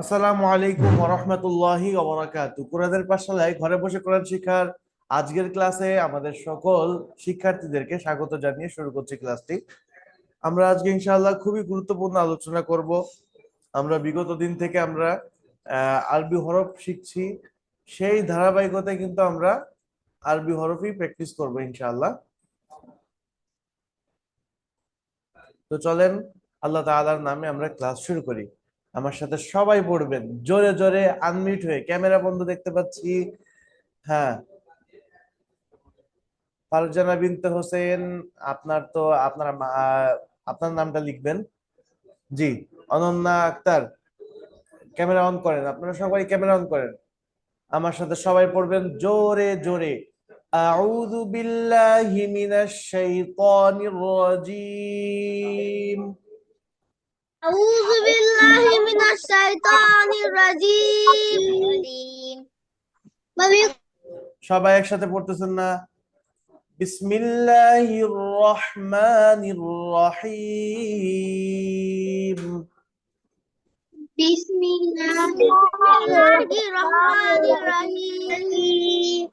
আসসালামু আলাইকুম ওয়া রাহমাতুল্লাহি ওয়া বারাকাতুহু। কুরআনের পাঠশালায় ঘরে বসে কোরআন শিক্ষার আজকের ক্লাসে আমাদের সকল শিক্ষার্থীদেরকে স্বাগত জানিয়ে শুরু করছি ক্লাসটি। আমরা আজকে ইনশাআল্লাহ খুবই গুরুত্বপূর্ণ আলোচনা করব। আমরা বিগত দিন থেকে আমরা আরবি হরফ শিখছি, সেই ধারাবাহিকতায় কিন্তু আমরা আরবি হরফই প্র্যাকটিস করব ইনশাআল্লাহ। তো চলেন আল্লাহ তাআলার নামে আমরা ক্লাস শুরু করি। আমার সাথে সবাই পড়বেন জোরে জোরে, আনমিউট হয়ে। ক্যামেরা বন্ধ দেখতে পাচ্ছি। হ্যাঁ, ফারজানা বিনতে হোসেন, আপনার তো আপনার নামটা লিখবেন। জি। অনন্যা আক্তার, ক্যামেরা অন করেন। আপনারা সবাই ক্যামেরা অন করেন। আমার সাথে সবাই পড়বেন জোরে জোরে। আউযু বিল্লাহি মিনাশ শাইতানির রাজীম। أعوذ بالله من الشيطان الرجيم সবাই একসাথে পড়তেছেন না? বিসমিল্লাহির রহমানির রহিম। بسم الله الرحمن الرحيم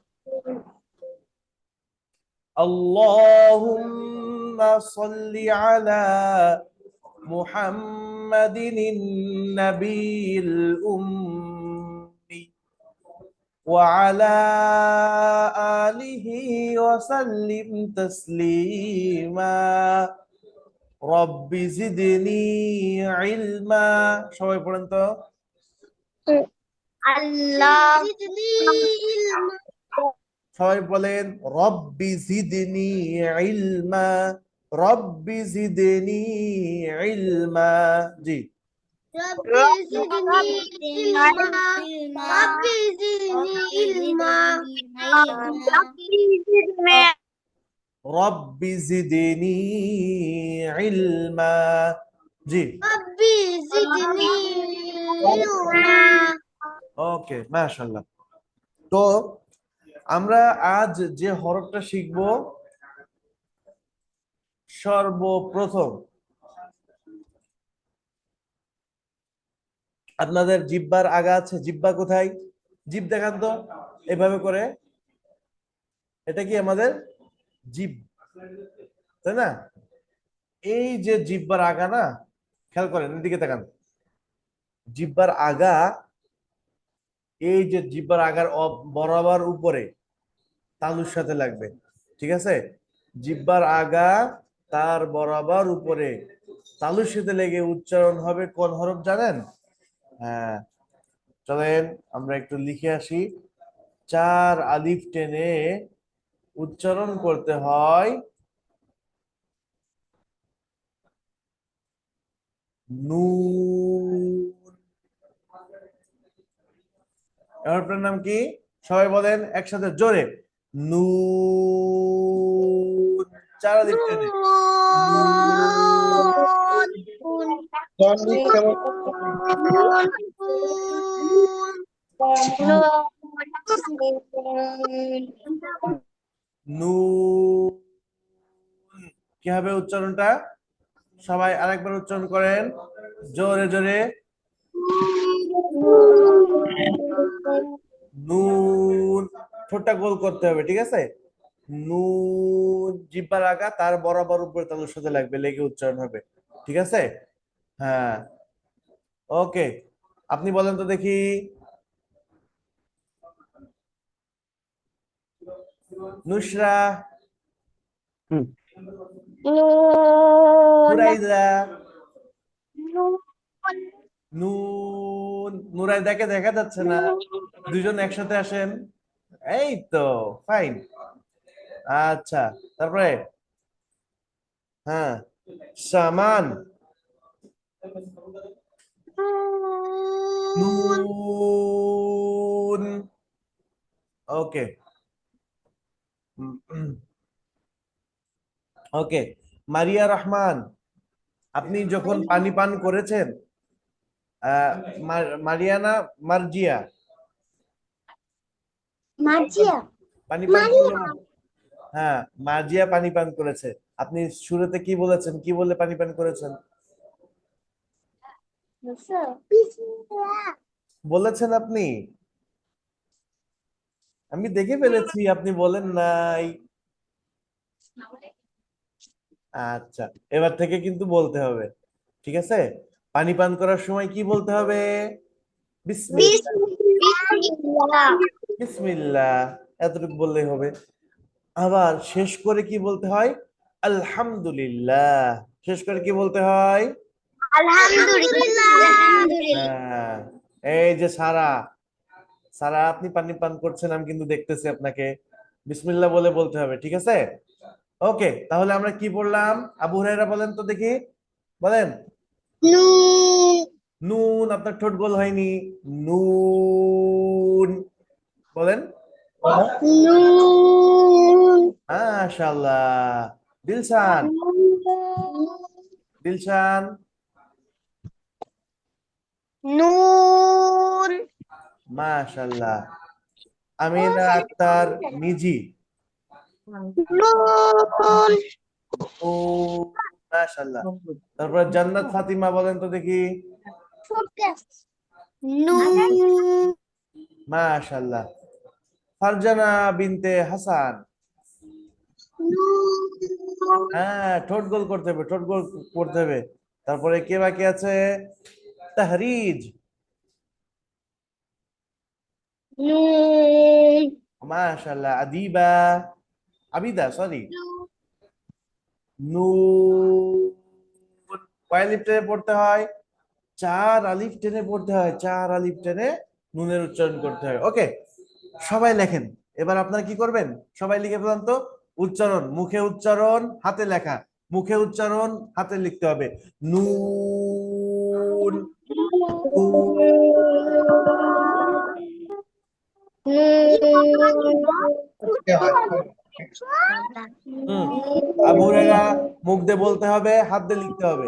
اللهم صل على محمد النبي الأمي وعلى آله وسلم تسليما رب زدني علما। সবাই পড়েন তো। الله সবাই বলেন রব্বি জিদনি ইলমা, রব্বি জিদনি ইলমা। জি। ربي زدني علما ربي زدني علما রব্বি জিদনি ইলমা। জি। ربي زدني علما ওকে, মাশাআল্লাহ। তো আমরা আজ যে হরফটা শিখব, সর্বপ্রথম আপনাদের জিহ্বার আগা আছে। জিহ্বা কোথায়? জিভ দেখান তো এভাবে করে। এটা কি আমাদের জিভ, তাই না? এই যে জিহ্বার আগা না, খেয়াল করেন, এদিকে তাকান। জিহ্বার আগা, এই যে জিহ্বার আগার বরাবর উপরে তালুর সাথে লাগবে, ঠিক আছে? জিহ্বার আগা তার বরাবর উপরে তালুর সাথে লেগে উচ্চারণ হবে কোন হরফ জানেন? হ্যাঁ, চলেন আমরা একটু লিখে আসি। 4 আলিফ টেনে উচ্চারণ করতে হয় নুন। হরফটার নাম কি? সবাই বলেন একসাথে জোরে, নুন। 4 আলিফ টেনে নুন। কি হবে উচ্চারণটা? সবাই আরেকবার উচ্চারণ করেন জোরে জোরে, নুন। ঠোঁটটা গোল করতে হবে, ঠিক আছে? নুন, জিহ্বার আগা তার বরাবর উপরে তালুর সাথে লাগবে, লেগে উচ্চারণ হবে, ঠিক আছে? হ্যাঁ, ওকে। আপনি বলেন তো দেখি। নুসরা, নুরাইদা, নুন। নুরাইদাকে দেখা যাচ্ছে না, দুজন একসাথে আসেন। এই তো, ফাইন। আচ্ছা, তারপরে হ্যাঁ, সামান, নুন। ওকে, ওকে। মারিয়া রহমান, আপনি যখন পানি পান করেছেন, মারিয়ানা, মার্জিয়া, পানি পান করলেন? হ্যাঁ, মার্জিয়া পানি পান করেছে। আপনি শুরুতে কি বলেছেন? কি বলে পানি পান করেছেন? বলেছেন আপনি? আমি দেখে ফেলেছি আপনি বলেন নাই। আচ্ছা, এবার থেকে কিন্তু বলতে হবে, ঠিক আছে? পানি পান করার সময় কি বলতে হবে? বিসমিল্লাহ। বিসমিল্লাহ। বিসমিল্লাহ, এতটুকু বললেই হবে। আবার শেষ করে কি বলতে হয়? আলহামদুলিল্লাহ। শেষ করে কি বলতে হয়? আলহামদুলিল্লাহ। আলহামদুলিল্লাহ। হ্যাঁ। এই যে সারা, সারা আপনি পানি পান করছেন, আমি কিন্তু দেখতেছি আপনাকে। বিসমিল্লাহ বলে বলতে হবে, ঠিক আছে? ওকে, তাহলে আমরা কি পড়লাম? আবু হুরায়রা বলেন তো দেখি, বলেন। নুন। নুন, আপনার ঠোঁট গোল হয়নি। নুন বলেন। নুন। মাশাআল্লাহ। দিলশান, দিলশান। নুন। মাশাআল্লাহ। আমিনা আক্তার মিজি। নুন। ও, মাশাআল্লাহ। তারপর জান্নাত ফাতিমা বলেন তো দেখি। নুন। মাশাআল্লাহ। ফারজানা বিনতে হাসান। হ্যাঁ, ঠোঁট গোল করতে হবে, ঠোঁট গোল করতে হবে। তারপরে কে বাকি আছে? তাহরিজ। নুন। মাশাআল্লাহ। আদিবা, আবিদা, সরি। নুন। কয় আলিফ টেনে পড়তে হয়? 4 আলিফ টেনে পড়তে হয়, 4 আলিফ টেনে নুনের উচ্চারণ করতে হয়। ওকে, সবাই লেখেন। এবার আপনারা কি করবেন? সবাই লিখে ফেলান তো। উচ্চারণ, মুখে উচ্চারণ, হাতে লেখা। মুখে উচ্চারণ, হাতে লিখতে হবে। নুন। হুম। আবু হুরায়রা, মুখ দিয়ে বলতে হবে, হাত দিয়ে লিখতে হবে।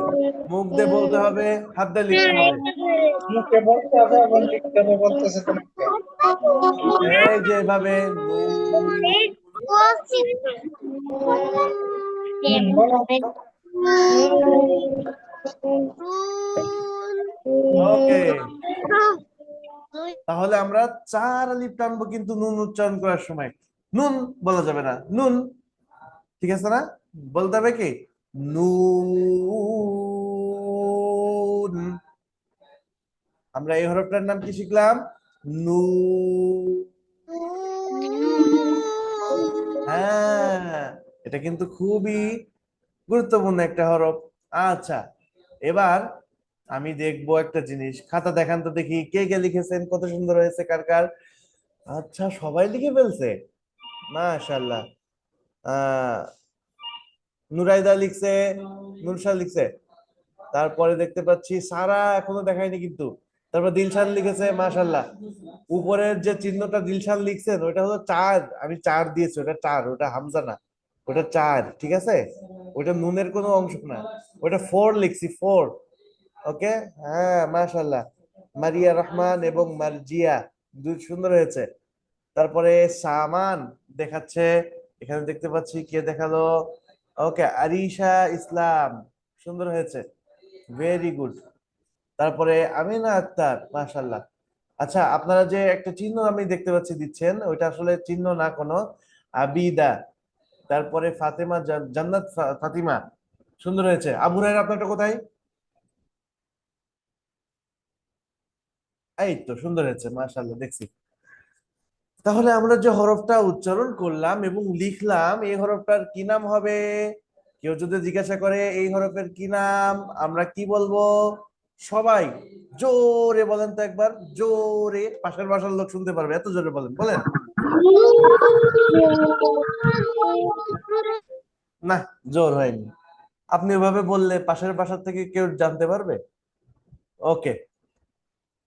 মুখ দিয়ে বলতে হবে, হাত দিয়ে লিখতে হবে। মুখে বলতে হবে এবং লিখতে হবে বলতেছে তোমাকে। এই যে এভাবে নুন। বলো। ওকে, তাহলে আমরা 4 আলিফ টানবো কিন্তু নুন উচ্চারণ করার সময়। নুন বলা যাবে না, নুন। ঠিক আছে না? বলতে হবে কি? নুন। আমরা এই হরফটার নাম কি শিখলাম? নুন। হ্যাঁ, এটা কিন্তু খুবই গুরুত্বপূর্ণ একটা হরফ। আচ্ছা, এবার আমি দেখবো একটা জিনিস। খাতা দেখান তো দেখি, কে কে লিখেছেন, কত সুন্দর হয়েছে কার কার। আচ্ছা, সবাই লিখে ফেলছে। মাশাআল্লাহ। আহ নুরাইদা লিখছে, নুরশা লিখছে। তারপরে দেখতে পাচ্ছি সারা এখনো দেখায়নি কিন্তু। তারপর দিলশান লিখেছে, মাশাআল্লাহ। উপরের যে চিহ্নটা দিলশান লিখছেন ওটা হলো 4, আমি 4 দিয়েছি, ওটা 4, ওটা হামজা না, ওটা 4, ঠিক আছে? ওটা নুনের কোনো অংশ না, ওটা 4 লিখছি, 4। ওকে, হ্যাঁ, মাশাআল্লাহ। মারিয়া রহমান এবং মার্জিয়া, দুই সুন্দর হয়েছে। তারপরে সামান দেখাচ্ছে, এখানে দেখতে পাচ্ছি কে দেখালো। ওকে, আরিশা ইসলাম, সুন্দর হয়েছে, ভেরি গুড। তারপরে আমিনা আক্তার, মাশাআল্লাহ। আচ্ছা, আপনারা যে একটা চিহ্ন আমি দেখতে পাচ্ছি দিচ্ছেন, ওইটা আসলে চিহ্ন না কোনো, আবিদা। তারপরে ফাতেমা, জান্নাত ফাতিমা, সুন্দর হয়েছে। আবু হুরায়রা আপনারটা কোথায়? এই তো সুন্দর হয়েছে, মাশাআল্লাহ, দেখছি। তাহলে আমরা যে হরফটা উচ্চারণ করলাম এবং লিখলাম, এই হরফটার কি নাম হবে? কেউ যদি জিজ্ঞাসা করে এই হরফের কি নাম, আমরা কি বলবো? সবাই জোরে বলেন তো একবার, জোরে, পাশের বাসার লোক শুনতে পারবে, এত জোরে বলেন, বলেন। না, জোর হয়নি। আপনি ওভাবে বললে পাশের বাসার থেকে কেউ জানতে পারবে? ওকে,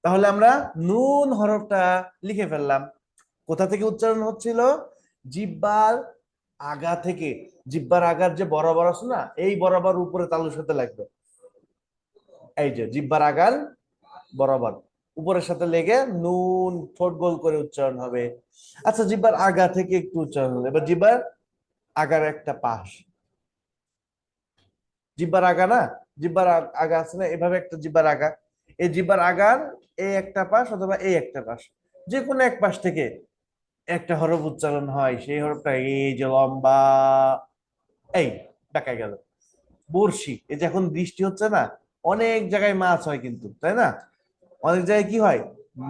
তাহলে আমরা নুন হরফটা লিখে ফেললাম। কোথা থেকে উচ্চারণ হচ্ছিল? জিহ্বার আগা থেকে। জিহ্বার আগার যে বরাবর আছে না, এই বরাবর উপরে তালুর সাথে লাগবে। এই যে জিহ্বার আগার বরাবর উপরের সাথে লেগে নুন, ঠোঁট গোল করে উচ্চারণ হবে। আচ্ছা, জিহ্বার আগা থেকে একটু উচ্চারণ হলো। এবার জিহ্বার আগার একটা পাশ, জিহ্বার আগা না, জিহ্বার আগা আছে না, এভাবে একটা জিহ্বার আগা, এই জিহ্বার আগার এই একটা পাশ অথবা এই একটা পাশ, যে কোনো এক পাশ থেকে একটা হরফ উচ্চারণ হয়, সেই হরফটা এই যে লম্বা, এই দেখা গেল। বড়শি, এই যে এখন বৃষ্টি হচ্ছে না, অনেক জায়গায় মাছ হয় কিন্তু, তাই না? অনেক জায়গায় কি হয়,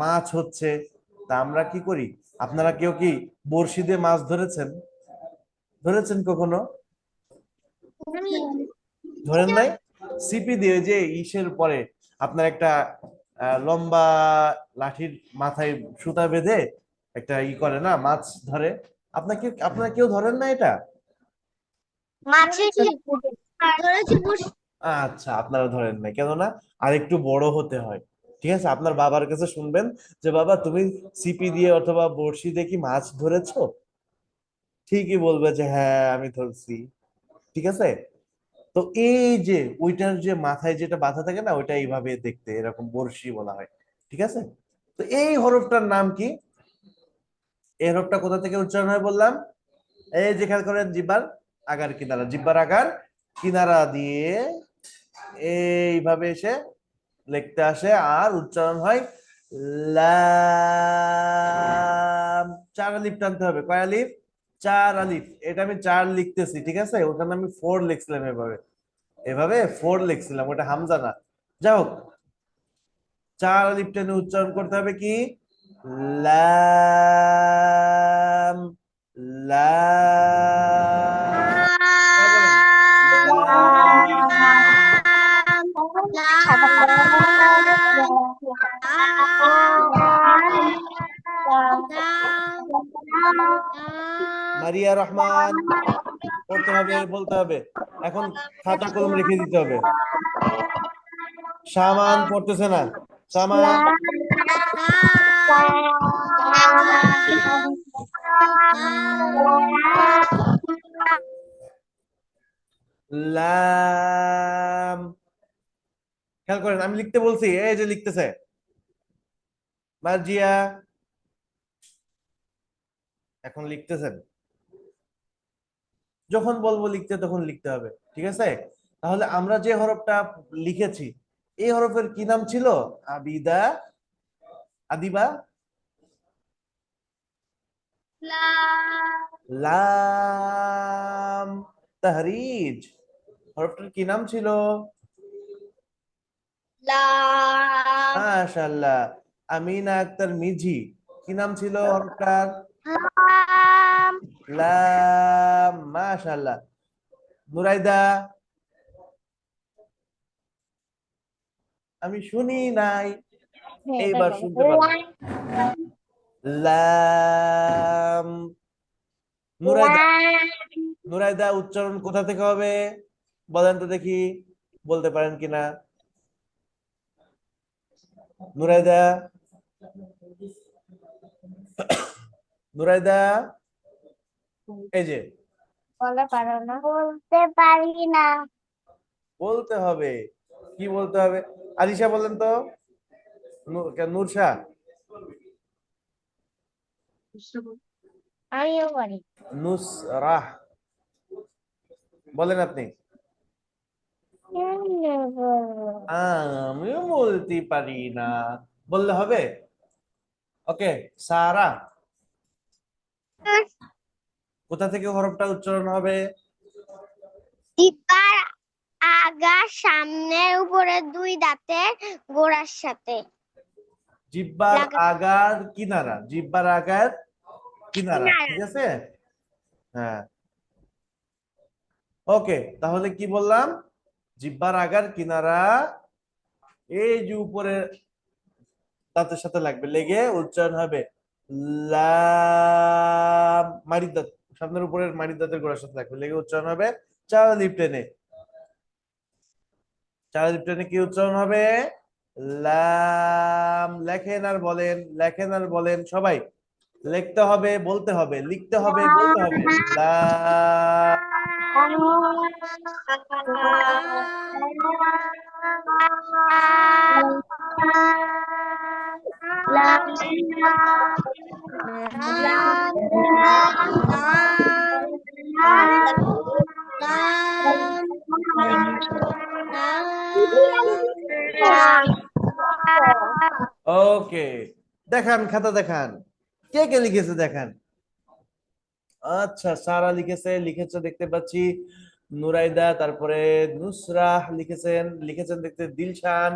মাছ হচ্ছে। তা আমরা কি করি, আপনারা কেউ কি বড়শি দিয়ে মাছ ধরেছেন? ধরেছেন কখনো? ধরেন নাই? সিপি দিয়ে যে ইসের পরে আপনার একটা লম্বা লাঠির মাথায় সুতা বেঁধে একটা করে না, মাছ ধরে। আপনারা কেউ ধরেন না এটা? মাছের ধরেছি বসে। আচ্ছা, আপনারা ধরেন নাই কেননা আর একটু বড় হতে হয়। ঠিক আছে, আপনার বাবার কাছে শুনবেন যে বাবা তুমি সিপি দিয়ে অথবা বড়শি দিয়ে কি মাছ ধরেছো? ঠিকই বলবে যে হ্যাঁ আমি ধরছি। ঠিক আছে, তো এই যে ওইটার যে মাথায় যেটা বাঁধা থাকে না, ওইটা এইভাবে দেখতে এরকম বড়শি বলা হয়। ঠিক আছে, তো এই হরফটার নাম কি? এই হরফটা কোথা থেকে উচ্চারণ হয় বললাম? এই যে খেয়াল করেন, জিব্বার আগার কিনারা, জিব্বার আগার কিনারা দিয়ে এইভাবে এসে লিখতে আসে আর উচ্চারণ হয় লাম। চার আলিফ টানতে হবে। কয় আলিফ? চার আলিফ। এটা আমি চার লিখতেছি, ঠিক আছে, ওখানে আমি ফোর লিখছিলাম, এভাবে এভাবে ফোর লিখছিলাম, ওটা হামজা না। যাই হোক, চার আলিফ টেনে উচ্চারণ করতে হবে কি? লাম। লাম। সবাই বলেন, লাম। মারিয়া রহমান, পড়তে হবে, বলতে হবে। এখন খাতা কলম রেখে দিতে হবে। সামান পড়তেছে না। সামান। লাম। খেয়াল করেন, আমি লিখতে বলছি, এই যে লিখতেছে মার্জিয়া, এখন লিখতেছেন। যখন বলবো লিখতে তখন লিখতে হবে, ঠিক আছে? তাহলে আমরা যে হরফটা লিখেছি, এই হরফের কি নাম ছিল? আবিদা, আদিবা, লাম। তাহরিজ, হরফটার কি নাম ছিল? মাশাআল্লাহ। আমিনা আক্তার মিঝি, কি নাম ছিল হরফটার? লাম। মাশাআল্লাহ। নুরাইদা, আমি শুনি নাই, এইবার শুনতে পারলাম। লাম। নুরাইদা, নুরাইদা উচ্চারণ কোথা থেকে হবে বলেন তো দেখি, বলতে পারেন কিনা? নুরাইদা, নুরাইদা, এই যে বলতে পারো না, বলতে পারি না। বলতে হবে। কি বলতে হবে? আলিশা বলেন তো। নূরশা, আমিও পারি। নুসরাহ, বলেন আপনি। কেমনে বলবো? আমিও বলতে পারি না, বললে হবে? ওকে, সারা, কোথা থেকে হরফটা উচ্চারণ হবে? জিহ্বার আগা সামনে উপরে দুই দাঁতের গোড়ার সাথে জিহ্বার লাগা আগার কিনারা, জিহ্বার আগার কিনারা, কিনারা। ঠিক আছে। হ্যাঁ, ওকে, তাহলে কি বললাম? জিহ্বার আগার কিনারা এই যে উপরে দাঁতের সাথে লাগবে, লেগে উচ্চারণ হবে লাম। মাড়ির দাঁত, সামনের উপরের মাড়ির দাঁতের গোড়ার সাথে লাগবে, লেগে উচ্চারণ হবে চার আলিফ টেনে। চার আলিফ টেনে কি উচ্চারণ হবে? লাম। লেখেন আর বলেন, লেখেন আর বলেন সবাই। লিখতে হবে, বলতে হবে, লিখতে হবে, বলতে হবে। লাম। ওকে, দেখান খাতা দেখান, কে কে লিখেছে দেখান। আচ্ছা, সারা লিখেছে দেখতে পাচ্ছি, নুরাইদা, তারপরে নুসরাহ লিখেছেন দেখতে দিলশান,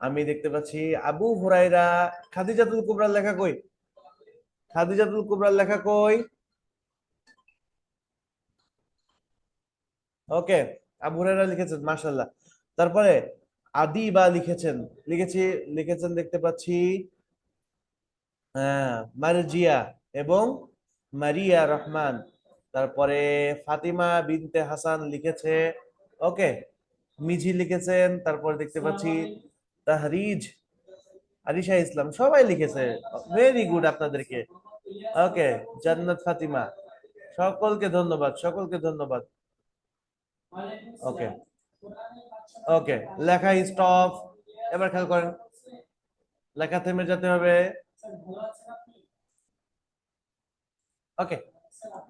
আমি দেখতে পাচ্ছি আবু হুরায়রা। খাদিজাতুল কুবরার লেখা কই? খাদিজাতুল কুবরার লেখা কই? ওকে, আবু হুরায়রা লিখেছেন, মাশাআল্লাহ। তারপরে আদিবা লিখেছেন দেখতে পাচ্ছি মারজিয়া এবং মারিয়া রহমান। তারপরে ফাতিমা বিনতে হাসান লিখেছে। ওকে, মিঝি লিখেছেন। তারপরে দেখতে পাচ্ছি তাহরিজ, আরিশা ইসলাম, সবাই লিখেছে। ভেরি গুড আপনাদেরকে। ওকে, জান্নাত ফাতিমা, সকলকে ধন্যবাদ, সকলকে ধন্যবাদ। ওকে ওকে, লেখা স্টপ। এবার খেয়াল করেন, লেখা থেমে যেতে হবে। ওকে,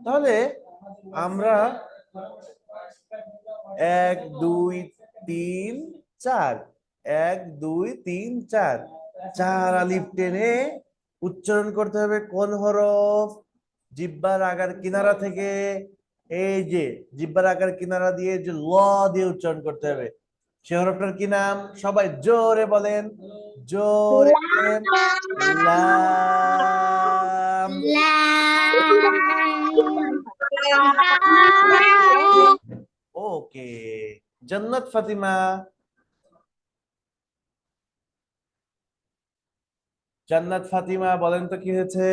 তাহলে আমরা 1 2 3 4, 1 2 3 4, 4 আলিফ টেনে উচ্চারণ করতে হবে কোন হরফ? জিহ্বার আগার কিনারা থেকে, এই যে জিহ্বার আগার কিনারা দিয়ে যে ল দিয়ে উচ্চারণ করতে হবে। সে হরফটার কি নাম? সবাই জোরে বলেন, জোরে বলেন। লাম। ওকে, জান্নাত ফাতিমা। জান্নাত ফাতিমা বলেন তো কি হয়েছে?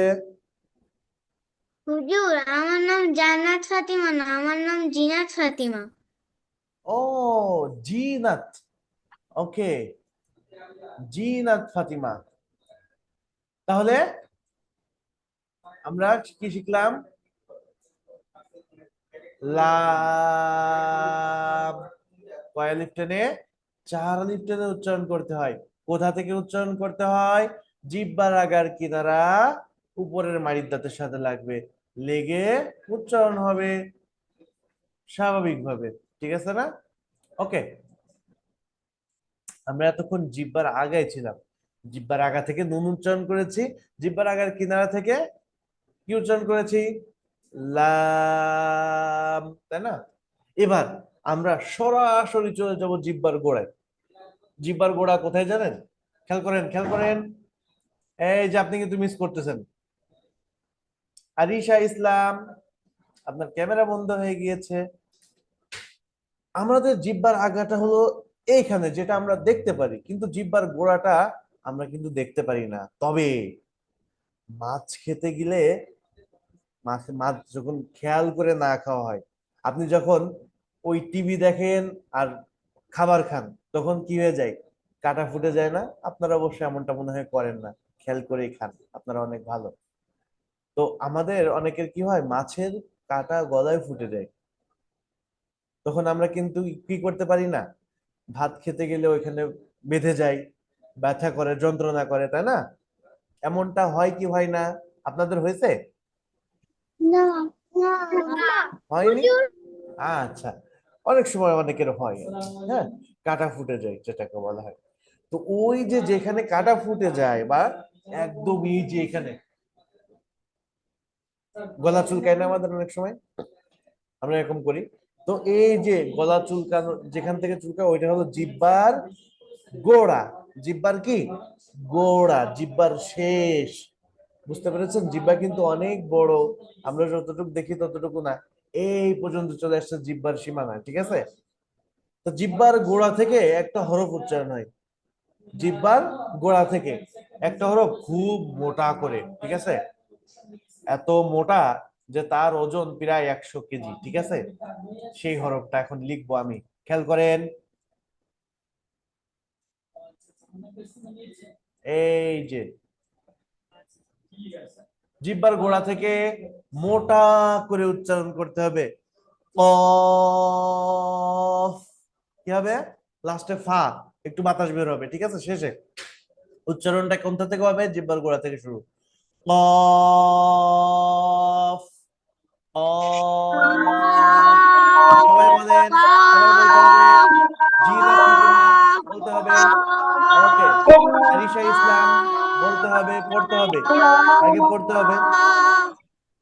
হুজুর, আমার নাম জান্নাত ফাতিমা না, আমার নাম জিনাত ফাতিমা। ও, জিনাত। ওকে, জিনাত ফাতিমা। তাহলে আমরা কি শিখলাম? লাম, কয় আলিফ টেনে? 4 আলিফ টেনে উচ্চারণ করতে হয়। কোথা থেকে উচ্চারণ করতে হয়? জিহ্বার আগার কিনারা উপরের মাড়ির দাঁতের সাথে লাগবে, লেগে উচ্চারণ হবে স্বাভাবিকভাবে। ঠিক আছে না? ওকে, আমরা এতক্ষণ জিহ্বার আগায় ছিলাম, জিহ্বার আগা থেকে নুন উচ্চারণ করেছি, জিহ্বার আগার কিনারা থেকে কি উচ্চারণ করেছি? লাম, তাই না? এবার আমরা সরাসরি চলে যাব জিহ্বার গোড়ায়। জিহ্বার গোড়া কোথায় জানেন? খেয়াল করেন, খেয়াল করেন। এই যে আপনি কিন্তু মিস করতেছেন। আরিশা ইসলাম, আপনার ক্যামেরা বন্ধ হয়ে গিয়েছে। আমাদের জিহ্বার আগাটা হলো এইখানে, যেটা আমরা দেখতে পারি, কিন্তু জিহ্বার গোড়াটা আমরা কিন্তু দেখতে পারি না। তবে মাছ খেতে গেলে, মাছ মাছ যখন খেয়াল করে না খাওয়া হয়, আপনি যখন ওই টিভি দেখেন আর খাবার খান, তখন কি হয়ে যায়? কাটা ফুটে যায় না? আপনারা অবশ্যই এমনটা মনে হয় করেন না, খেয়াল করেই খান, আপনারা অনেক ভালো। তো আমাদের অনেকের কি হয়, মাছের কাটা গলায় ফুটে যায়, তখন আমরা কিন্তু কি করতে পারি না, ভাত খেতে গেলে ওইখানে বেঁধে যায়, ব্যথা করে, যন্ত্রণা করে, তাই না? এমনটা হয় কি হয় না? আপনাদের হয়েছে? না, হয়নি? আচ্ছা, অনেক সময় অনেকের হয়। হ্যাঁ, কাটা ফুটে যায় যেটাকে বলা হয়। তো ওই যে যেখানে কাটা ফুটে যায়, বা একদম এই যে এখানে গলা চুলকায় না আমাদের অনেক সময়, আমরা এরকম করি। তো এই যে গলা চুলকানো, যেখান থেকে চুলকায়, ওইটা হলো জিহ্বার গোড়া। জিহ্বার কি? গোড়া, জিহ্বার শেষ। বুঝতে পেরেছেন? জিহ্বা কিন্তু অনেক বড়, আমরা যতটুকু দেখি ততটুকু না, এই পর্যন্ত চলে আসছে জিহ্বার সীমানা। ঠিক আছে? তো জিহ্বার গোড়া থেকে একটা হরফ উচ্চারণ হয়, জিহ্বার গোড়া থেকে একটা হরফ খুব মোটা করে, ঠিক আছে, এত মোটা যে তার ওজন প্রায় 100 কেজি। ঠিক আছে? সেই হরফটা এখন লিখবো আমি, খেয়াল করেন। এই যে জিহ্বার গোড়া থেকে মোটা করে উচ্চারণ করতে হবে। কফ, কি হবে? লাস্টে ফা, একটু বাতাস বের হবে। ঠিক আছে? শেষে উচ্চারণটা কোনটা থেকে হবে? জিহ্বার গোড়া থেকে শুরু। কফ, কফ। সবাই বলেন, সবাই বলতে হবে। জিনা ফাতিমা বলতে হবে। ওকে, আনিশা ইসলাম বলতে হবে, পড়তে হবে, আগে পড়তে হবে।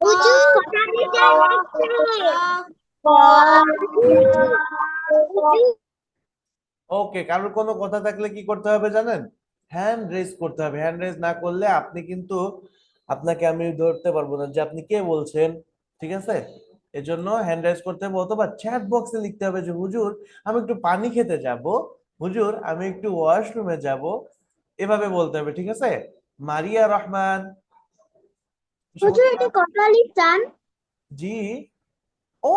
হুজুর কথা দিতে লাগছে। হুজুর, ওকে, কারোর কোনো কথা থাকলে কি করতে হবে জানেন? হ্যান্ড রেজ করতে হবে। হ্যান্ড রেজ না করলে আপনি কিন্তু, আপনাকে আমি ধরতে পারবো না যে আপনি কে বলছেন। ঠিক আছে, এজন্য হ্যান্ড রেজ করতে হবে, অথবা চ্যাট বক্সে লিখতে হবে যে হুজুর আমি একটু পানি খেতে যাব, হুজুর আমি একটু ওয়াশরুমে যাব, এভাবে বলতে হবে। ঠিক আছে, মারিয়া রহমান। হুজুর এটা কত আলিফ টান? জি, ও,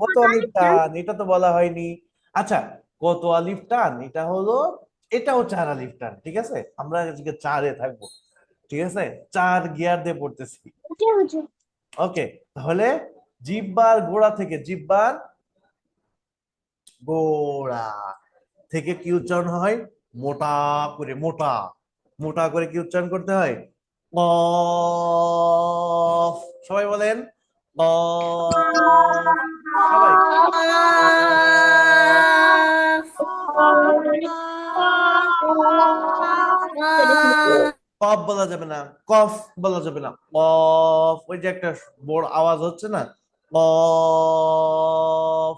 কত কত আলিফ আলিফ টান? টান এটা তো বলা হয়নি। আচ্ছা, কত আলিফ টান এটা হলো, এটাও 4 আলিফ টান। ঠিক আছে, আমরা আজকে 4-এ থাকবো। ঠিক আছে, 4 গিয়ার দিয়ে পড়তেছি। ওকে হুজুর। ওকে, তাহলে জিহ্বার গোড়া থেকে, জিহ্বার গোড়া থেকে কি উচ্চারণ হয়? মোটা করে, মোটা মোটা করে কি উচ্চারণ করতে হয়? কফ। সবাই বলেন কফ। সবাই কফ বলা যাবে না, কফ বলা যাবে না, কফ। ওই যে একটা বড় আওয়াজ হচ্ছে না, কফ,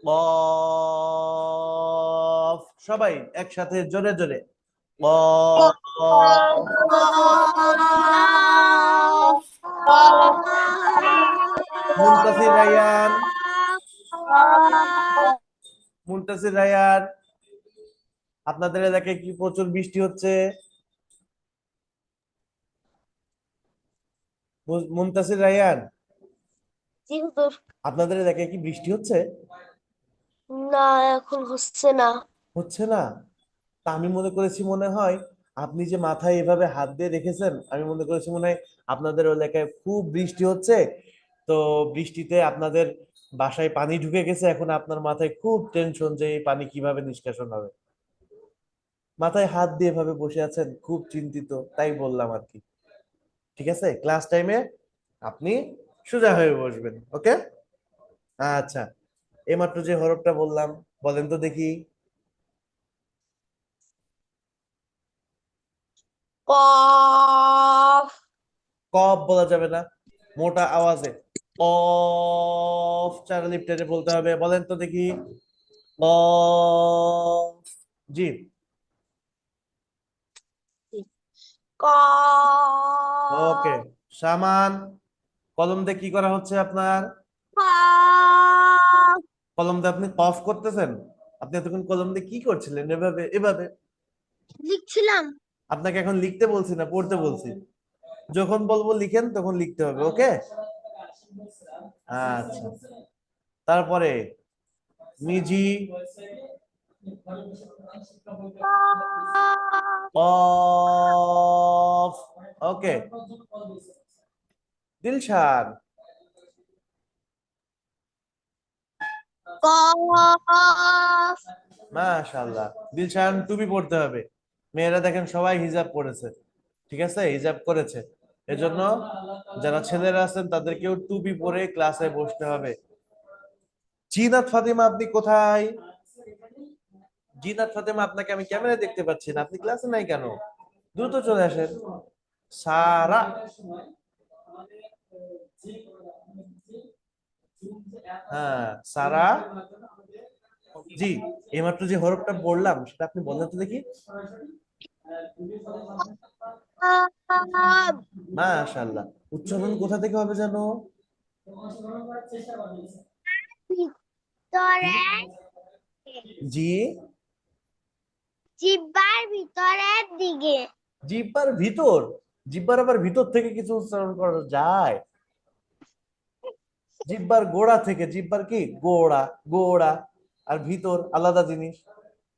কফ। সবাই একসাথে জোরে জোরে কফ। মুনতাসির রায়ান, মুনতাসির রায়ান, আপনাদের এলাকায় কি প্রচুর বৃষ্টি হচ্ছে? মুনতাসির রায়ান, জি হুজুর। আপনাদের এলাকায় কি বৃষ্টি হচ্ছে? না, এখন হচ্ছে না। হচ্ছে না? তা আমি মনে করেছি, মনে হয় আপনি যে মাথায় এভাবে হাত দিয়ে রেখেছেন, আমি মনে করেছি মনে হয় আপনাদের এলাকায় খুব বৃষ্টি হচ্ছে, তো বৃষ্টিতে আপনাদের বাসায় পানি ঢুকে গেছে, এখন আপনার মাথায় খুব টেনশন যে এই পানি কিভাবে নিষ্কাশন হবে। মাথায় হাত দিয়ে এভাবে বসে আছেন, খুব চিন্তিত, তাই বললাম আর কি। ঠিক আছে, ক্লাস টাইমে আপনি সোজা হয়ে বসবেন। ওকে, আচ্ছা, এইমাত্র যে হরফটা বললাম, বলেন তো দেখি। কফ। কফ বলা যাবে না, মোটা আওয়াজে কফ 4 আলিফ টেনে বলতে হবে। বলেন তো দেখি কফ। জি, ওকে। কফ। সামান, কলম দিয়ে কি করা হচ্ছে আপনার? কফ। কলম দিয়ে আপনি কফ করতেছেন? আপনি এতক্ষণ কলম দিয়ে কি করছিলেন? এভাবে এভাবে। লিখছিলাম। আপনাকে এখন লিখতে বলছি না, পড়তে বলছি। যখন বলবো লিখেন তখন লিখতে হবে। ওকে, আচ্ছা। তারপরে মিজি, কফ। ওকে, দিলশান, কফ। মাশাআল্লাহ। দিলশান টুপি পড়তে হবে। মেয়েরা দেখেন সবাই হিজাব পরেছে, ঠিক আছে, হিজাব করেছে। এজন্য যারা ছেলেরা আছেন তাদেরকেও টুপি পরে ক্লাসে বসতে হবে। জিনাত ফাতিমা, আপনি কোথায়? জিনাত ফাতিমা, আপনাকে আমি ক্যামেরায় দেখতে পাচ্ছি না, আপনি ক্লাসে নাই কেন? দ্রুত চলে আসেন। সারা, হ্যাঁ সারা, জি। এইমাত্র যে হরফটা বললাম সেটা আপনি বলেন তো দেখি। মাশাআল্লাহ, উচ্চারণ কোথা থেকে হবে জানো? ভিতরে, জি, জিহ্বার ভিতরের দিকে। জিহ্বার ভিতর? জিহ্বার আবার ভিতর থেকে কিছু উচ্চারণ করা যায়? জিহ্বার গোড়া থেকে, জিহ্বার কি গোড়া, গোড়া আর ভিতর আলাদা জিনিস।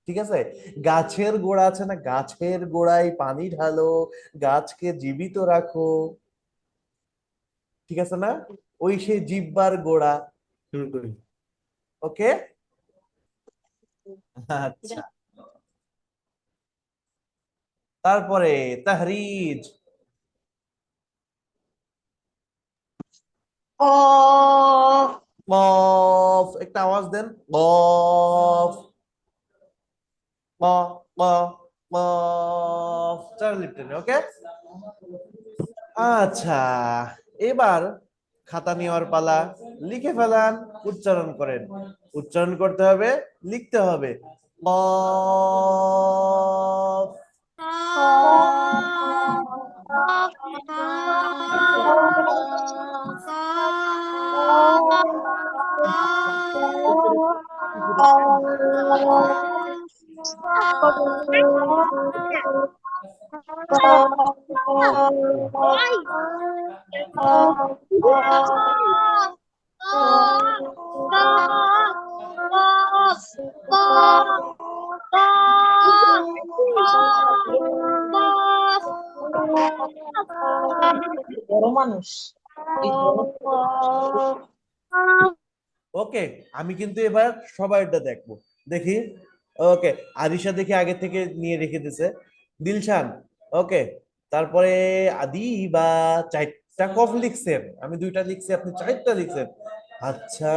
ঠিক আছে, গাছের গোড়া আছে না, গাছের গোড়ায় পানি ঢালো, গাছকে জীবিত রাখো। ঠিক আছে না, ওই সেই জিহ্বার গোড়া। ওকে, আচ্ছা। তারপরে তাহরিজ, কফ। কফ। একটা আওয়াজ দেন, কফ, ক, ক। কফ, 4 লিপ টেনে। ওকে, আচ্ছা, এবার খাতা নেওয়ার পালা। লিখে ফেলান, উচ্চারণ করেন। উচ্চারণ করতে হবে, লিখতে হবে। কফ, বড় মানুষ এই বড় ওকে, আমি কিন্তু এবার সবাইটা দেখবো, দেখি। ওকে, আরিশা দেখি আগে থেকে নিয়ে রেখে দিছে। দিলশান, ওকে, তারপরে আদি বা 4টা কফ লিখছেন, আমি 2টা লিখছি, আপনি 4টা লিখছেন। আচ্ছা,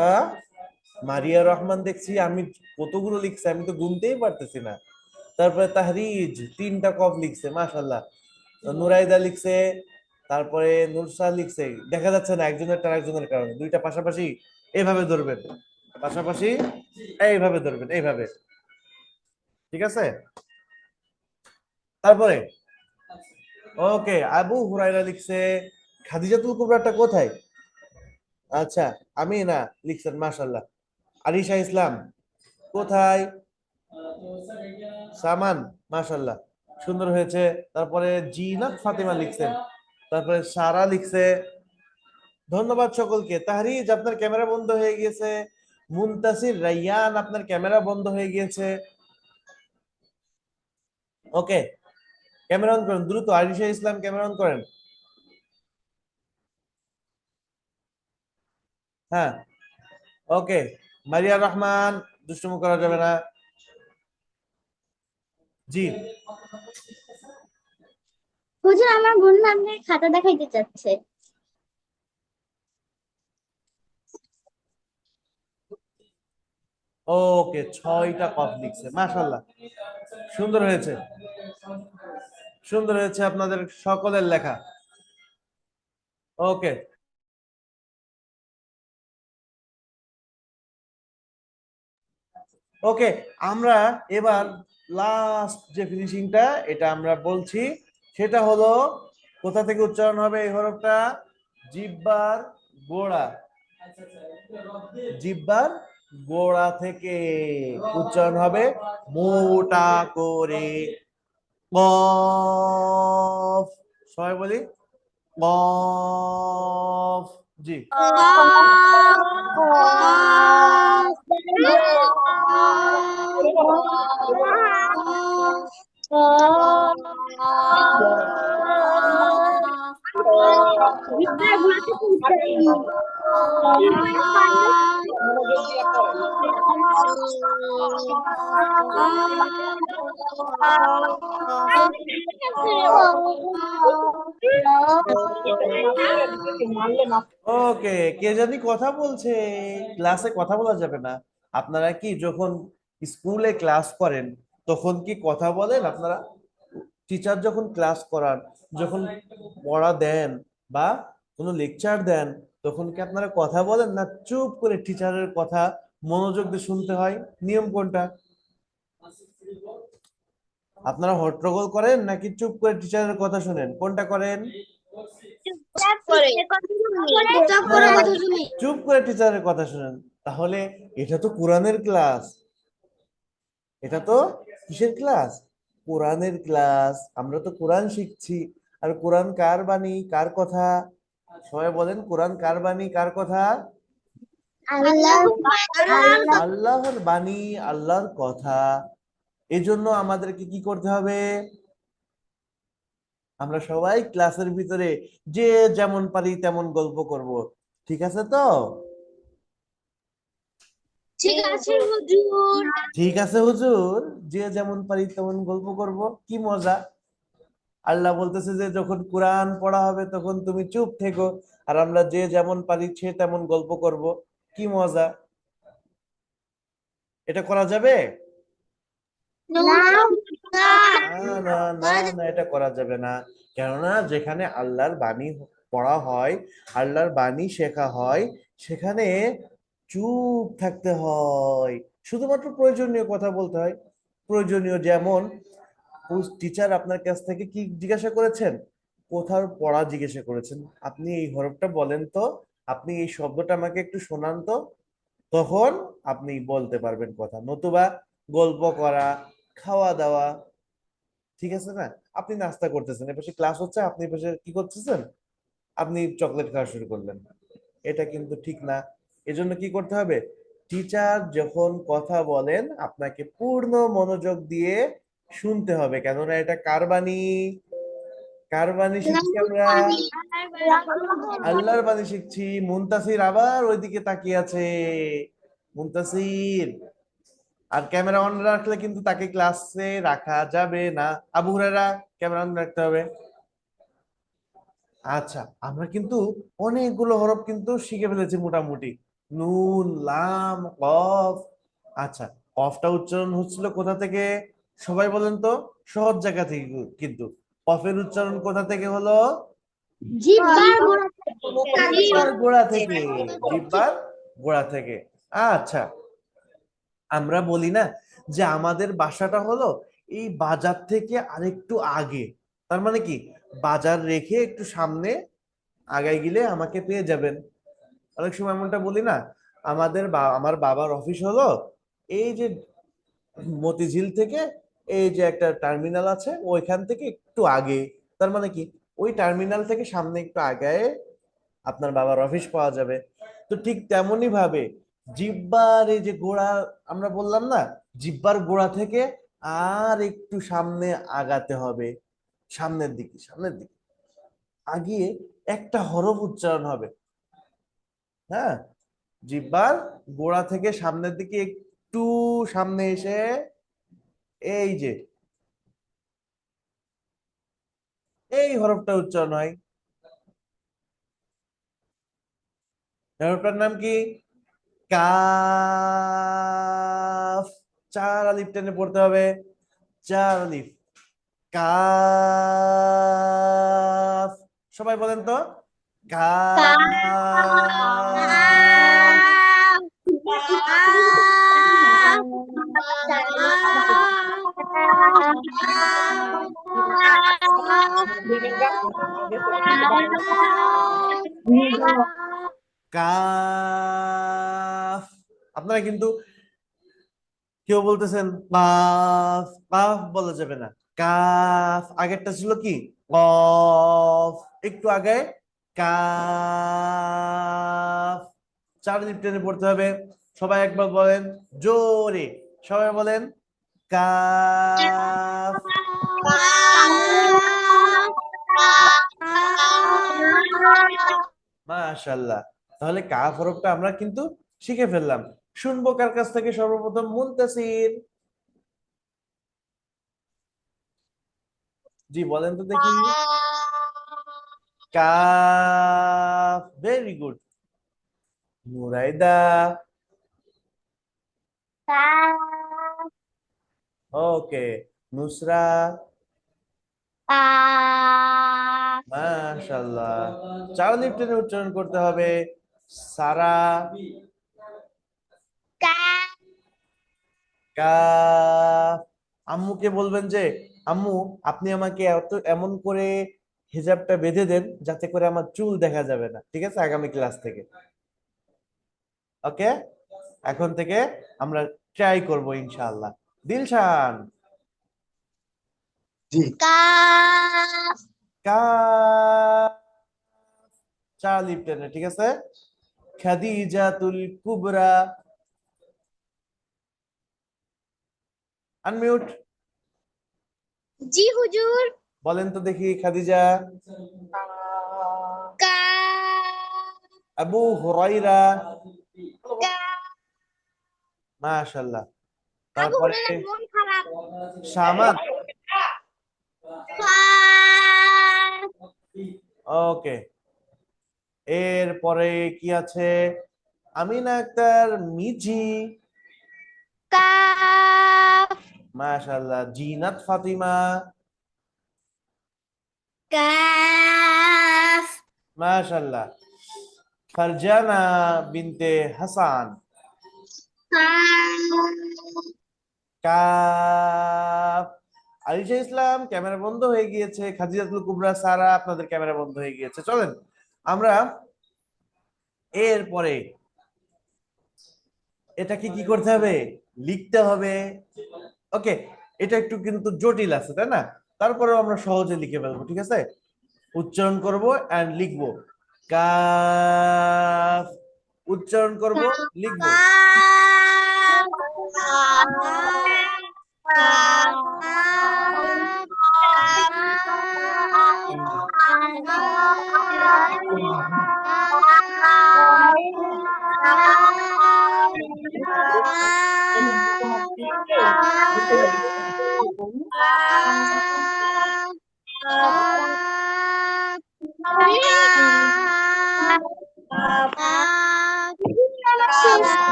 মারিয়া রহমান দেখছি, আমি কতগুলো লিখছি আমি তো গুনতেই পারতেছি না। তারপরে তাহরিজ 3টা কফ লিখছে, মাশাল্লাহ। নুরাইদা লিখছে, তারপরে নুরসা লিখছে। দেখা যাচ্ছে না একজনের টার একজনের কারণে, 2টা পাশাপাশি এইভাবে ধরবেন, পাশাপাশি এইভাবে ধরবেন, এইভাবে। ঠিক আছে, তারপরে ওকে, আবু হুরায়রা লিখছে। খাদিজাতুল কুবরাটা কোথায়? আচ্ছা, আমি না লিখছেন, মাশাল্লাহ। আরিশা ইসলাম কোথায়? সামান, মাশাল্লাহ, সুন্দর হয়েছে। তারপরে জিনাত ফাতেমা লিখছেন, তারপরে সারা লিখছে। ধন্যবাদ সকলকে। তাহরিজ, আপনার ক্যামেরা বন্ধ হয়ে গিয়েছে। মুনতাসির রাইয়ান, আপনার ক্যামেরা বন্ধ হয়ে গিয়েছে। ওকে, ক্যামেরা অন করেন দ্রুত। আরিশা ইসলাম, ক্যামেরা অন করেন। হ্যাঁ, ওকে। মারিয়া রহমান, দুষ্টুমি করা যাবে না। জি, হুজুর, আমার বন্ধু আপনার খাতা দেখাইতে চাচ্ছে। ওকে, 6টা কফ লিখছে, মাশাল্লাহ, সুন্দর হয়েছে, সুন্দর হয়েছে আপনাদের সকলের লেখা। ওকে, ওকে, আমরা এবার লাস্ট যে ফিনিশিংটা এটা আমরা বলছি, সেটা হলো কোথা থেকে উচ্চারণ হবে এই হরফটা? জিহ্বার গোড়া, জিহ্বার গোড়া থেকে উচ্চারণ হবে মোটা করে। কফ, সবাই বলি কফ। জি, মনোযোগ দিয়ে পড়েন। মারলে মারলে ওকে, কে জানি কথা বলছে, ক্লাসে কথা বলা যাবে না। আপনারা কি যখন স্কুলে ক্লাস করেন তখন কি কথা বলেন আপনারা? টিচার যখন ক্লাস করান, যখন পড়া দেন বা কোনো লেকচার দেন, তখন কি আপনারা কথা বলেন, না চুপ করে টিচারের কথা মনোযোগ দিয়ে শুনতে হয়? নিয়ম কোনটা? আপনারা হট্টগোল করেন নাকি চুপ করে টিচারের কথা শুনেন? কোনটা করেন? চুপ করে টিচারের কথা শুনেন। তাহলে এটা তো কোরআনের ক্লাস, এটা তো কিসের ক্লাস? কোরআনের ক্লাস। আমরা তো কোরআন শিখছি। আর কোরআন কার বাণী, কার কথা? সবাই বলেন, কোরআন কার বাণী, কার কথা? আল্লাহর বাণী, আল্লাহর কথা। এজন্য আমাদেরকে কি করতে হবে? আমরা সবাই ক্লাসের ভিতরে যে যেমন পারি তেমন গল্প করব। ঠিক আছে তো? ঠিক আছে হুজুর। ঠিক আছে হুজুর, যে যেমন পারি তেমন গল্প করব। কি মজা! আল্লাহ বলতেছে যে যখন কোরআন পড়া হবে তখন তুমি চুপ থেকো, আর আমরা যে যেমন পারি সে তেমন গল্প করব। কি মজা! এটা করা যাবে? না না না না, এটা করা যাবে না। কেননা যেখানে আল্লাহর বাণী পড়া হয়, আল্লাহর বাণী শেখা হয়, সেখানে চুপ থাকতে হয়, শুধুমাত্র প্রয়োজনীয় কথা বলতে হয়। প্রয়োজনীয় যেমন, টিচার আপনার কাছ থেকে কি জিজ্ঞাসা করেছেন, কোথাও পড়া জিজ্ঞাসা করেছেন, আপনি এই হরফটা বলেন তো, আপনি এই শব্দটা আমাকে একটু শোনান তো, তখন আপনি বলতে পারবেন কথা। নতুবা গল্প করা, খাওয়া দাওয়া, ঠিক আছে না? আপনি নাস্তা করতেছেন, এপাশে ক্লাস হচ্ছে, আপনি এপাশে কি করতেছেন, আপনি চকলেট খাওয়া শুরু করলেন, এটা কিন্তু ঠিক না। এজন্য কি করতে হবে, টিচার যখন কথা বলেন আপনাকে পূর্ণ মনোযোগ দিয়ে শুনতে হবে। কেননা এটা কার বাণী? কার বাণী শিখছি আমরা? আল্লাহর বাণী শিখছি। মুনতাসির আবার ওইদিকে তাকিয়ে আছে। মুনতাসির, আর ক্যামেরা অন রাখলে কিন্তু তাকে ক্লাসে রাখা যাবে না। আবু হুরায়রা, ক্যামেরা অন রাখতে হবে। আচ্ছা, আমরা কিন্তু অনেকগুলো হরফ কিন্তু শিখে ফেলেছি মোটামুটি। নুন, লাম, কফ। আচ্ছা, কফটা উচ্চারণ হচ্ছিল কোথা থেকে? সবাই বলেন তো, সহজ জায়গা থেকে। কিন্তু কফের উচ্চারণ কোথা থেকে হলো? জিহ্বার গোড়া থেকে। জিহ্বার গোড়া থেকে। আচ্ছা, আমরা বলি না যে আমাদের বাসাটা হলো এই বাজার থেকে আরেকটু আগে, তার মানে কি, বাজার রেখে একটু সামনে আগায় গেলে আমাকে পেয়ে যাবেন। অনেক সময় এমনটা বলি না, আমার বাবার অফিস হলো এই যে মতিঝিল থেকে, এই যে একটা টার্মিনাল আছে ওইখান থেকে একটু আগে, তার মানে কি, ওই টার্মিনাল থেকে সামনে একটু আগায় আপনার বাবার অফিস পাওয়া যাবে। তো ঠিক তেমনি ভাবে জিহ্বার এই যে গোড়া, আমরা বললাম না, জিহ্বার গোড়া থেকে আর একটু সামনে আগাতে হবে, সামনের দিকে, সামনের দিকে আগিয়ে একটা হরফ উচ্চারণ হবে। হ্যাঁ, জিহ্বার গোড়া থেকে সামনের দিকে একটু সামনে এসে এই যে এই হরফটা উচ্চারণ হয়। হরফটার নাম কি? কাফ। চার আলিফ টেনে পড়তে হবে, চার আলিফ। কাফ। সবাই বলেন তো, কাফ। কাফ। আপনারা কিন্তু কেউ বলতেছেন কাফ, কাফ বলা যাবে না। কাফ আগেরটা ছিল কি, কফ। একটু আগে কাফ। চার লিপ টেনে পড়তে হবে। সবাই একবার বলেন জোরে, সবাই বলেন কাফ। মাশাআল্লাহ, তাহলে কাফ হরফটা আমরা কিন্তু শিখে ফেললাম। শুনবো কার কাছ থেকে সর্বপ্রথম? মুনতাসির, জি বলেন তো দেখি। কাফ, very good. Nuraida, okay. Nusra, মাশাআল্লাহ, চার লিপ টেনে উচ্চারণ করতে হবে। সারা, কাফ। আম্মুকে বলবেন যে আম্মু, আপনি আমাকে এমন করে হিজাবটা বেঁধে দেন যাতে করে আমার চুল দেখা যাবে না, ঠিক আছে, আগামী ক্লাস থেকে। ওকে, এখন থেকে আমরা ট্রাই করব ইনশাআল্লাহ। দিলশান, জি, কাফ। চার লিপ টেনে, ঠিক আছে। খাদিজাতুল কুবরা, আনমিউট। জি হুজুর। বলেন তো দেখি খাদিজা। আবু হুরাইরা, মাশাআল্লাহ। আবু তারপরে হুরায়রার মন খারাপ। শামাত, ওকে। এরপরে কি আছে? আমিনা আক্তার, মিজি, কাফ। মাশাআল্লাহ। জিনাত ফাতিমা, কাফ মাশাআল্লাহ। ফারজানা বিনতে হাসান, কাফ। আলিশা ইসলাম ক্যামেরা বন্ধ হয়ে গিয়েছে। খাদিজাতুল কুবরা সারা আপনাদের ক্যামেরা বন্ধ হয়ে গিয়েছে। চলেন আমরা এরপরে এটাকে কি করতে হবে, লিখতে হবে। ওকে, এটা একটু কিন্তু জটিল আছে তাই না, তারপরেও আমরা সহজে লিখে ফেলবো, ঠিক আছে। উচ্চারণ করব এন্ড লিখবো। কাফ, উচ্চারণ করব, লিখবো।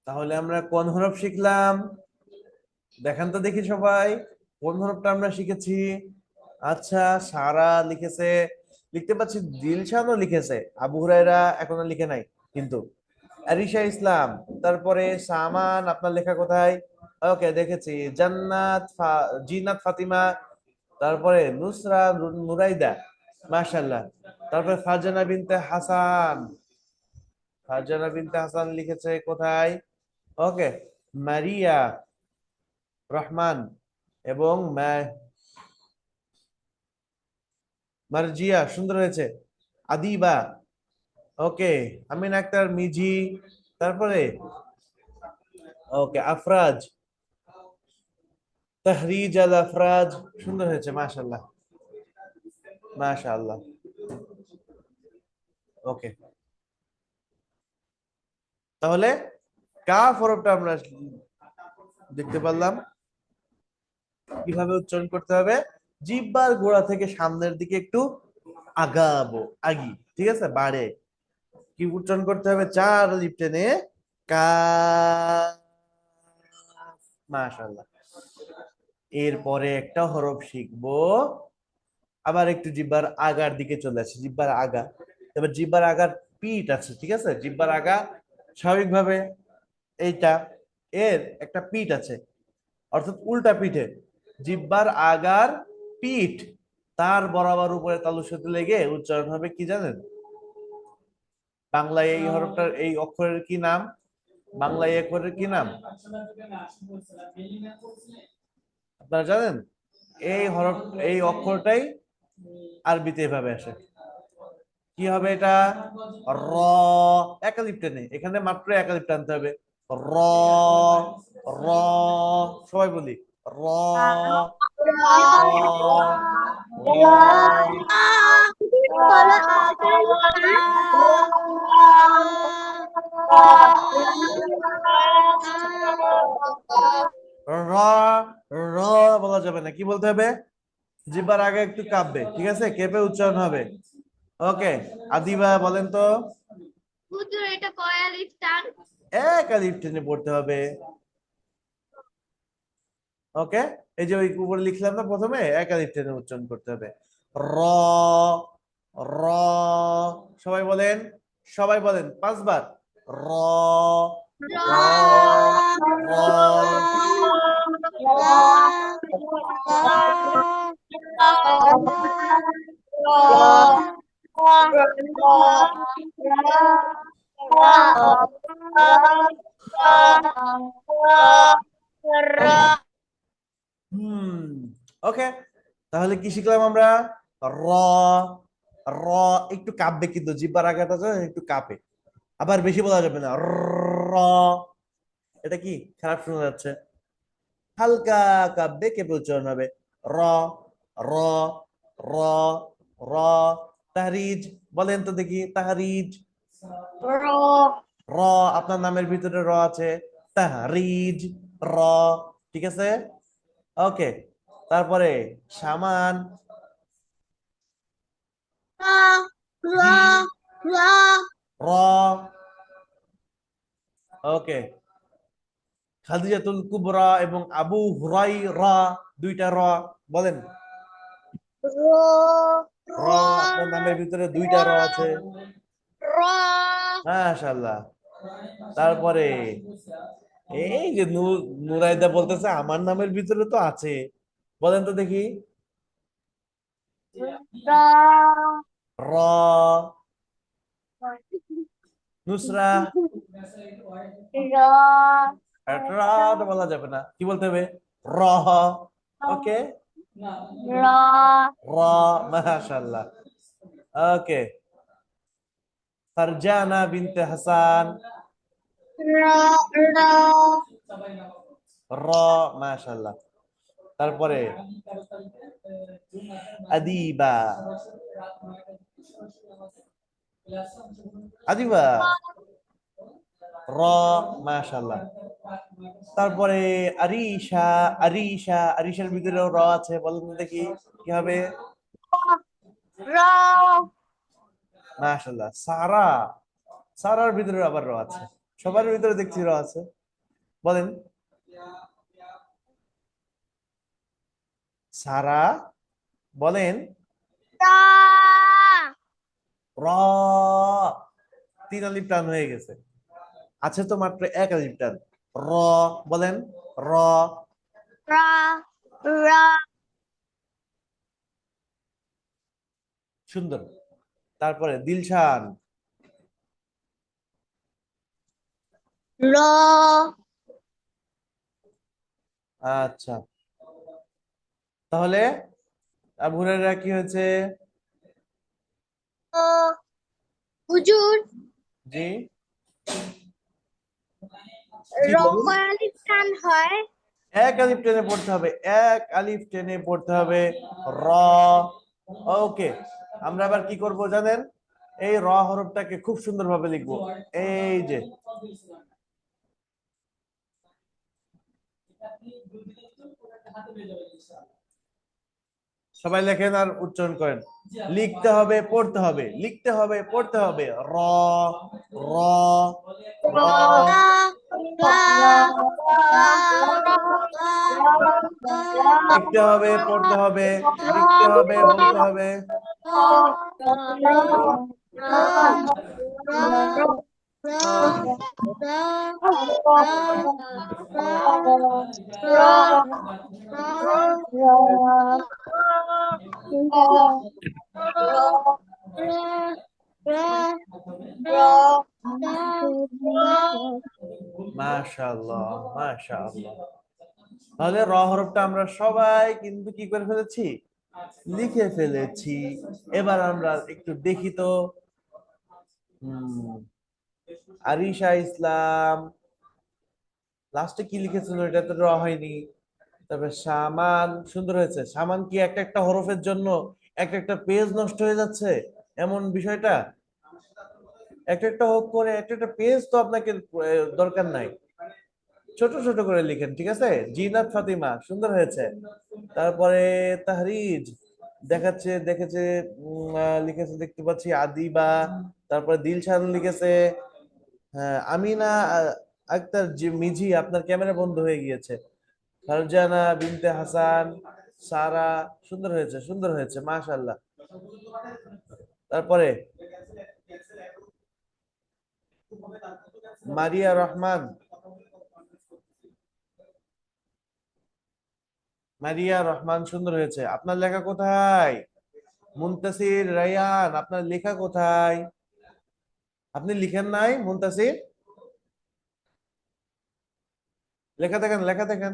তাহলে আমরা কোন হরফ শিখলাম, দেখান তো দেখি সবাই, কোন হরফটা আমরা শিখেছি। আচ্ছা, সারা লিখেছে, লিখতে পাচ্ছি দিলশানও লিখেছে, আবু হুরায়রা এখনো লিখে নাই কিন্তু। আরিশা ইসলাম, তারপরে সামান, আপনার লেখা কোথায়? ওকে, দেখেছি। জিনাত ফাতিমা, তারপরে নুসরা নুরাইদা, মাশাআল্লাহ। তারপরে ফারজানা বিনতে হাসান, ফারজানা বিনতে হাসান লিখেছে কোথায়? ওকে, মারিয়া রহমান এবং মার্জিয়া, সুন্দর হয়েছে। আদিবা, ওকে। আমিন আক্তার মিজি, তারপরে ওকে আফরাজ, তাহরিজ আল আফরাজ, সুন্দর হয়েছে, মাশাআল্লাহ মাশাআল্লাহ। ওকে, তাহলে কাফ হরফটা আমরা দেখতে পারলাম কিভাবে উচ্চারণ করতে হবে। জিহ্বার গোড়া থেকে সামনের দিকে একটু আগাবো, আগি, ঠিক আছে, বাড়ে। কি উচ্চারণ করতে হবে? চার লিপ টেনে কা, মাশাআল্লাহ। এরপরে একটা হরফ শিখবো, আবার একটু জিহ্বার আগার দিকে চলে আসি, জিহ্বার আগা। এবার জিহ্বার আগার পিঠ আছে, ঠিক আছে, জিহ্বার আগা স্বাভাবিকভাবে এইটা, এর একটা পিঠ আছে, অর্থাৎ উল্টা পিঠে জিহ্বার আগার পিঠ, তার বরাবর উপরে তালুর সাথে লেগে উচ্চারণ হবে কি জানেন? বাংলায় এই হরফটার, এই অক্ষরের কি নাম? বাংলায় এই অক্ষরের কি নাম আপনারা জানেন? এই হরফ, এই অক্ষরটাই আরবিতে এভাবে আসে। কি হবে এটা? র, একালিপ টেনে, এখানে মাত্র একালিপ টানতে হবে। র, র, সবাই বলি র, র, র, র, র বলা যাবে না, কি বলতে হবে? জিহ্বার আগে একটু কাঁপবে, ঠিক আছে, কেঁপে উচ্চারণ হবে। ওকে, আদিবা বলেন তো। হুজুর এটা কয় আলিফ টান? এক আলিফ টেনে পড়তে হবে। ওকে, এই যে ওই উপরে লিখলাম না প্রথমে, এক আলিফ টেনে উচ্চারণ করতে হবে। র, র, সবাই বলেন, সবাই বলেন 5 বার। র, র, র, হুম। ওকে, তাহলে কি শিখলাম আমরা? র, র একটু কাঁপবে কিন্তু, জিহ্বার আগাটা একটু কাঁপে, আবার বেশি বলা যাবে না। র, এটা কি খারাপ শোনা যাচ্ছে? হালকা কাঁপবে, কেঁপে উচ্চারণ হবে। র, র, র, র। তাহরিজ, বলেন তো দেখি, তাহরিজ। র, আপনার নামের ভিতরে র আছে, তাহরিজ, র, ঠিক আছে। ওকে, তারপরে সামান, র, ওকে, খাদিজাতুল কুবরা এবং আবু হুরায়রা, দুইটা র, বলেন। রো র, আপনার নামের ভিতরে দুইটা র আছে। র মাশাআল্লাহ। তারপরে এই যে নুরাইদা বলতেছে আমার নামের ভিতরে তো আছে, বলেন তো দেখি। র র, নুসরা, র র তো বলা যাবে না, কি বলতে হবে? র। ওকে, র র। মাশাআল্লাহ। ওকে, ফারজানা বিনতে হাসান, র র র। মাশাআল্লাহ। তারপরে আদিবা, আদিবা, র। মাশাআল্লাহ। তারপরে আরিশা, আরিশা, আরিশার ভিতরেও র আছে, বলেন তো দেখি কি হবে? র মাশাআল্লাহ। সারা, সারার ভিতরে আবার র আছে, সবার ভিতরে দেখছি র আছে, বলেন। সারা, বলেন। র র, তিন আলিফ টান হয়ে গেছে, আছে তো মাত্র এক আলিফ টান। র, বলেন। র। র র সুন্দর। তারপরে দিলশান, র আচ্ছা। তাহলে আবু হুরায়রা কি হয়েছে? হুজুর জি, জি র বলুন। কয় আলিফ টান হয়? এক আলিফ টেনে পড়তে হবে, এক আলিফ টেনে পড়তে হবে। র। ওকে, আমরা আবার কি করব জানেন? এই র হরফটাকে খুব সুন্দরভাবে লিখবো। এই যে, সবাই লেখেন আর উচ্চারণ করেন। লিখতে হবে, পড়তে হবে, লিখতে হবে, পড়তে হবে। র, র, র। লিখতে হবে, পড়তে হবে, লিখতে হবে, বলতে হবে। মাশাআল্লাহ, মাশাআল্লাহ। তাহলে র হরফটা আমরা সবাই কিন্তু কি করে ফেলেছি? লিখে ফেলেছি। এবার আমরা একটু দেখি তো। আরিশা ইসলাম লাস্টে কি লিখেছিল, এটা তো র হয়নি। তারপরে সামান, সুন্দর হয়েছে। সামান কি একটা একটা হরফের জন্য একটা একটা পেজ নষ্ট হয়ে যাচ্ছে এমন বিষয়টা? একটা একটা হোক করে একটা একটা পেজ তো আপনাকে দরকার নাই, ছোট ছোট করে লিখেন, ঠিক আছে? জিনাত ফাতিমা, সুন্দর হয়েছে। তারপরে তাহরিজ দেখাচ্ছে, দেখেছে, লিখেছে দেখতে পাচ্ছি আদিবা। তারপরে দিলশান লিখেছে। হ্যাঁ, আমিনা আক্তার মিজি, আপনার ক্যামেরা বন্ধ হয়ে গিয়েছে। ফারজানা বিনতে হাসান, সারা, সুন্দর হয়েছে, সুন্দর হয়েছে, মাশাআল্লাহ। তারপরে মারিয়া রহমান, মারিয়া রহমান, সুন্দর হয়েছে। আপনার লেখা কোথায়? মুনতাসির রায়ান, আপনার লেখা কোথায়? আপনি লিখেন নাই মুনতাসির? লেখা দেখেন, লেখা দেখেন,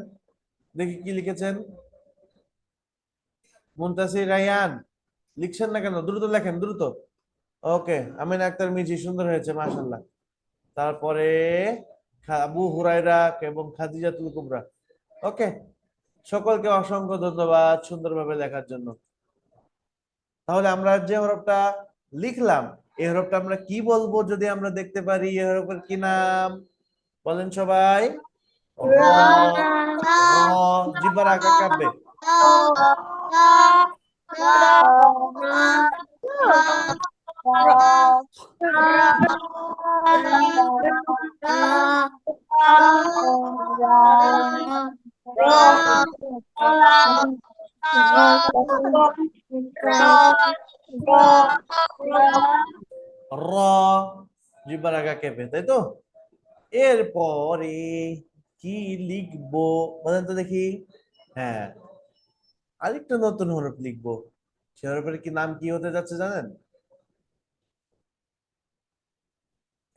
দেখি কি লিখেছেন। মুনতাসির রায়ান, লিখছেন না কেন? দ্রুত লেখেন, দ্রুত। ওকে, আমিনা আক্তার মিজি, সুন্দর হয়েছে, মাশাআল্লাহ। তারপরে আবু হুরায়রা এবং খাদিজাতুল কুবরা। ওকে, সকলকে অসংখ্য ধন্যবাদ সুন্দরভাবে লেখার জন্য। তাহলে আমরা যে হরফটা লিখলাম, এই হরফটা আমরা কি বলবো যদি আমরা দেখতে পারি? এই হরফের কি নাম? বলেন সবাই। র। র, জিহ্বার আঁকা কাঁপবে। র জিহ্বার আগা কেঁপে, তাই তো? এরপরে কি লিখবো বলেন তো দেখি। হ্যাঁ, আরেকটা নতুন হরফ লিখবো। সে হরফের কি নাম কি হতে যাচ্ছে জানেন?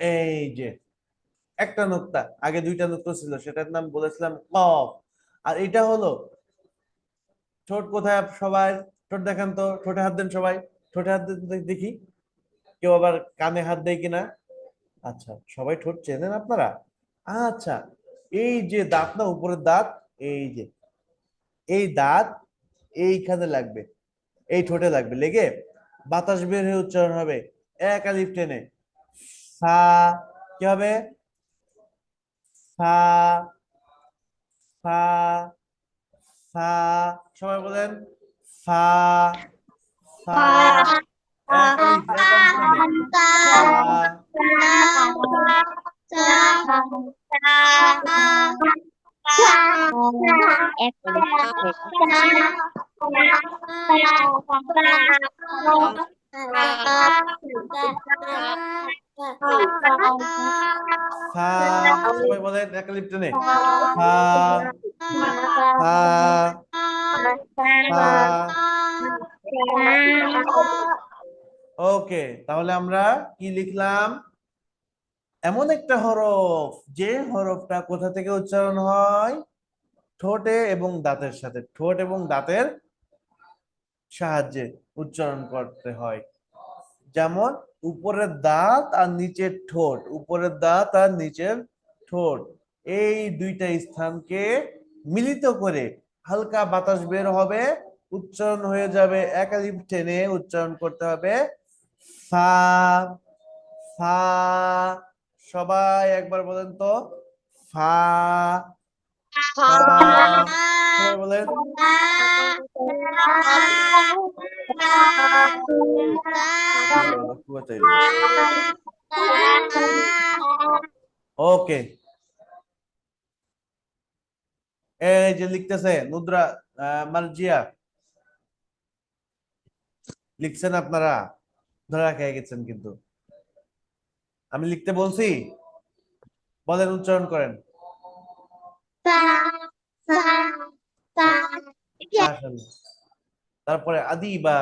এই যে একটা নুক্তা, আগে দুইটা নুক্তা ছিল, সেটার নাম বলেছিলাম কফ। আর এটা হলো ঠোঁট। কোথায় সবাই ঠোঁট দেখান তো, ঠোঁটে হাত দেন সবাই। ঠোঁটে হাত দেন দেখি, কেউ আবার কানে হাত দেয় কিনা। আচ্ছা, সবাই ঠোঁট চেনেন আপনারা। আচ্ছা, এই যে দাঁত না, উপরের দাঁত, এই যে এই দাঁত এইখানে লাগবে, এই ঠোঁটে লাগবে, লেগে বাতাস বের হয়ে উচ্চারণ হবে এক আলিফ টেনে সা। কি হবে? সা, সা, সা। সবাই বলেন সা, সা। এক আলিফ, এক আলিফ টেনে সা। সবাই বলেন এক আলিফ টেনে সা, সা, সা। ওকে, তাহলে আমরা কি লিখলাম? এমন একটা হরফ, যে হরফটা কোথা থেকে উচ্চারণ হয়? ঠোঁটে এবং দাঁতের সাথে, ঠোঁট এবং দাঁতের সাহায্যে উচ্চারণ করতে হয়। যেমন উপরের দাঁত আর নিচের ঠোঁট, উপরের দাঁত আর নিচের ঠোঁট, এই দুইটা স্থানকে মিলিত করে হালকা বাতাস বের হবে, উচ্চারণ হয়ে যাবে এক আলিফ টেনে উচ্চারণ করতে হবে সা, সা। সবাই একবার বলেন তো ফা, ফা। সবাই বলেন। ওকে, এই যে লিখতেছে নুদ্রা, মার্জিয়া, লিখছেন আপনারা? ধরা খেয়ে গেছেন কিন্তু। আমি লিখতে বলছি, বলেন, উচ্চারণ করেন। মাশাআল্লাহ। তারপরে আদিবা,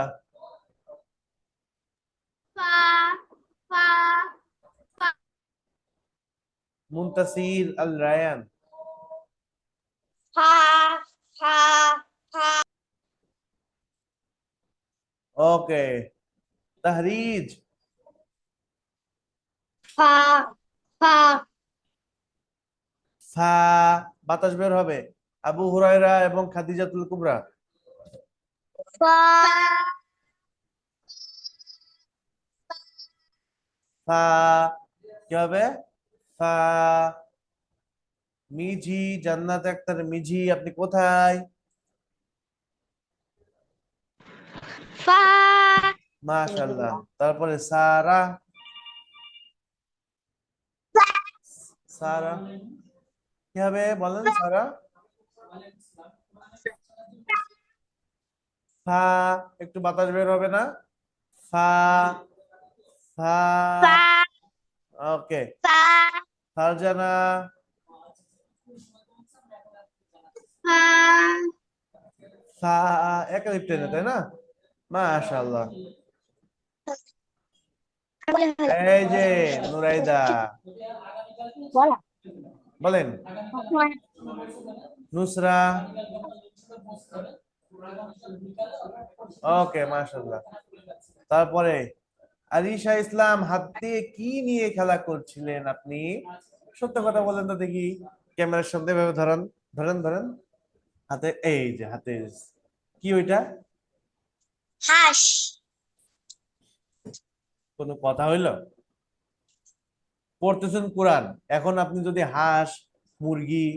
মুনতাসির আল রায়ান, ওকে। তাহরিজ, ফা, বাতাস বের হবে। আবু হুরায়রা এবং খাদিজাতুল কুবরা, ফা। কি হবে? ফা। মিঝি, জান্নাত আক্তার মিঝি, আপনি কোথায়? মাশাআল্লাহ। তারপরে সারা, সারা কি হবে বলেন? সারা, ফা, একটু বাতাস বের হবে না? ফা, ফা। ওকে। ফারজানা, ফা, একালিপ টেনে, তাই না? মাশাআল্লাহ। এই যে নুরাইদা, বলেন। নুসরা, ওকে, মাশাআল্লাহ। তারপরে আলিশা ইসলাম, হাত দিয়ে কি নিয়ে খেলা করছিলেন আপনি? সত্য কথা বলেন তো দেখি, ক্যামেরার সামনে এভাবে ধরেন, ধরেন ধরেন হাতে, এই যে হাতে কি ওইটা? হাঁস। কোনো কথা হইলো? পড়তেছেন কোরআন, এখন আপনি যদি হাঁস, মুরগি,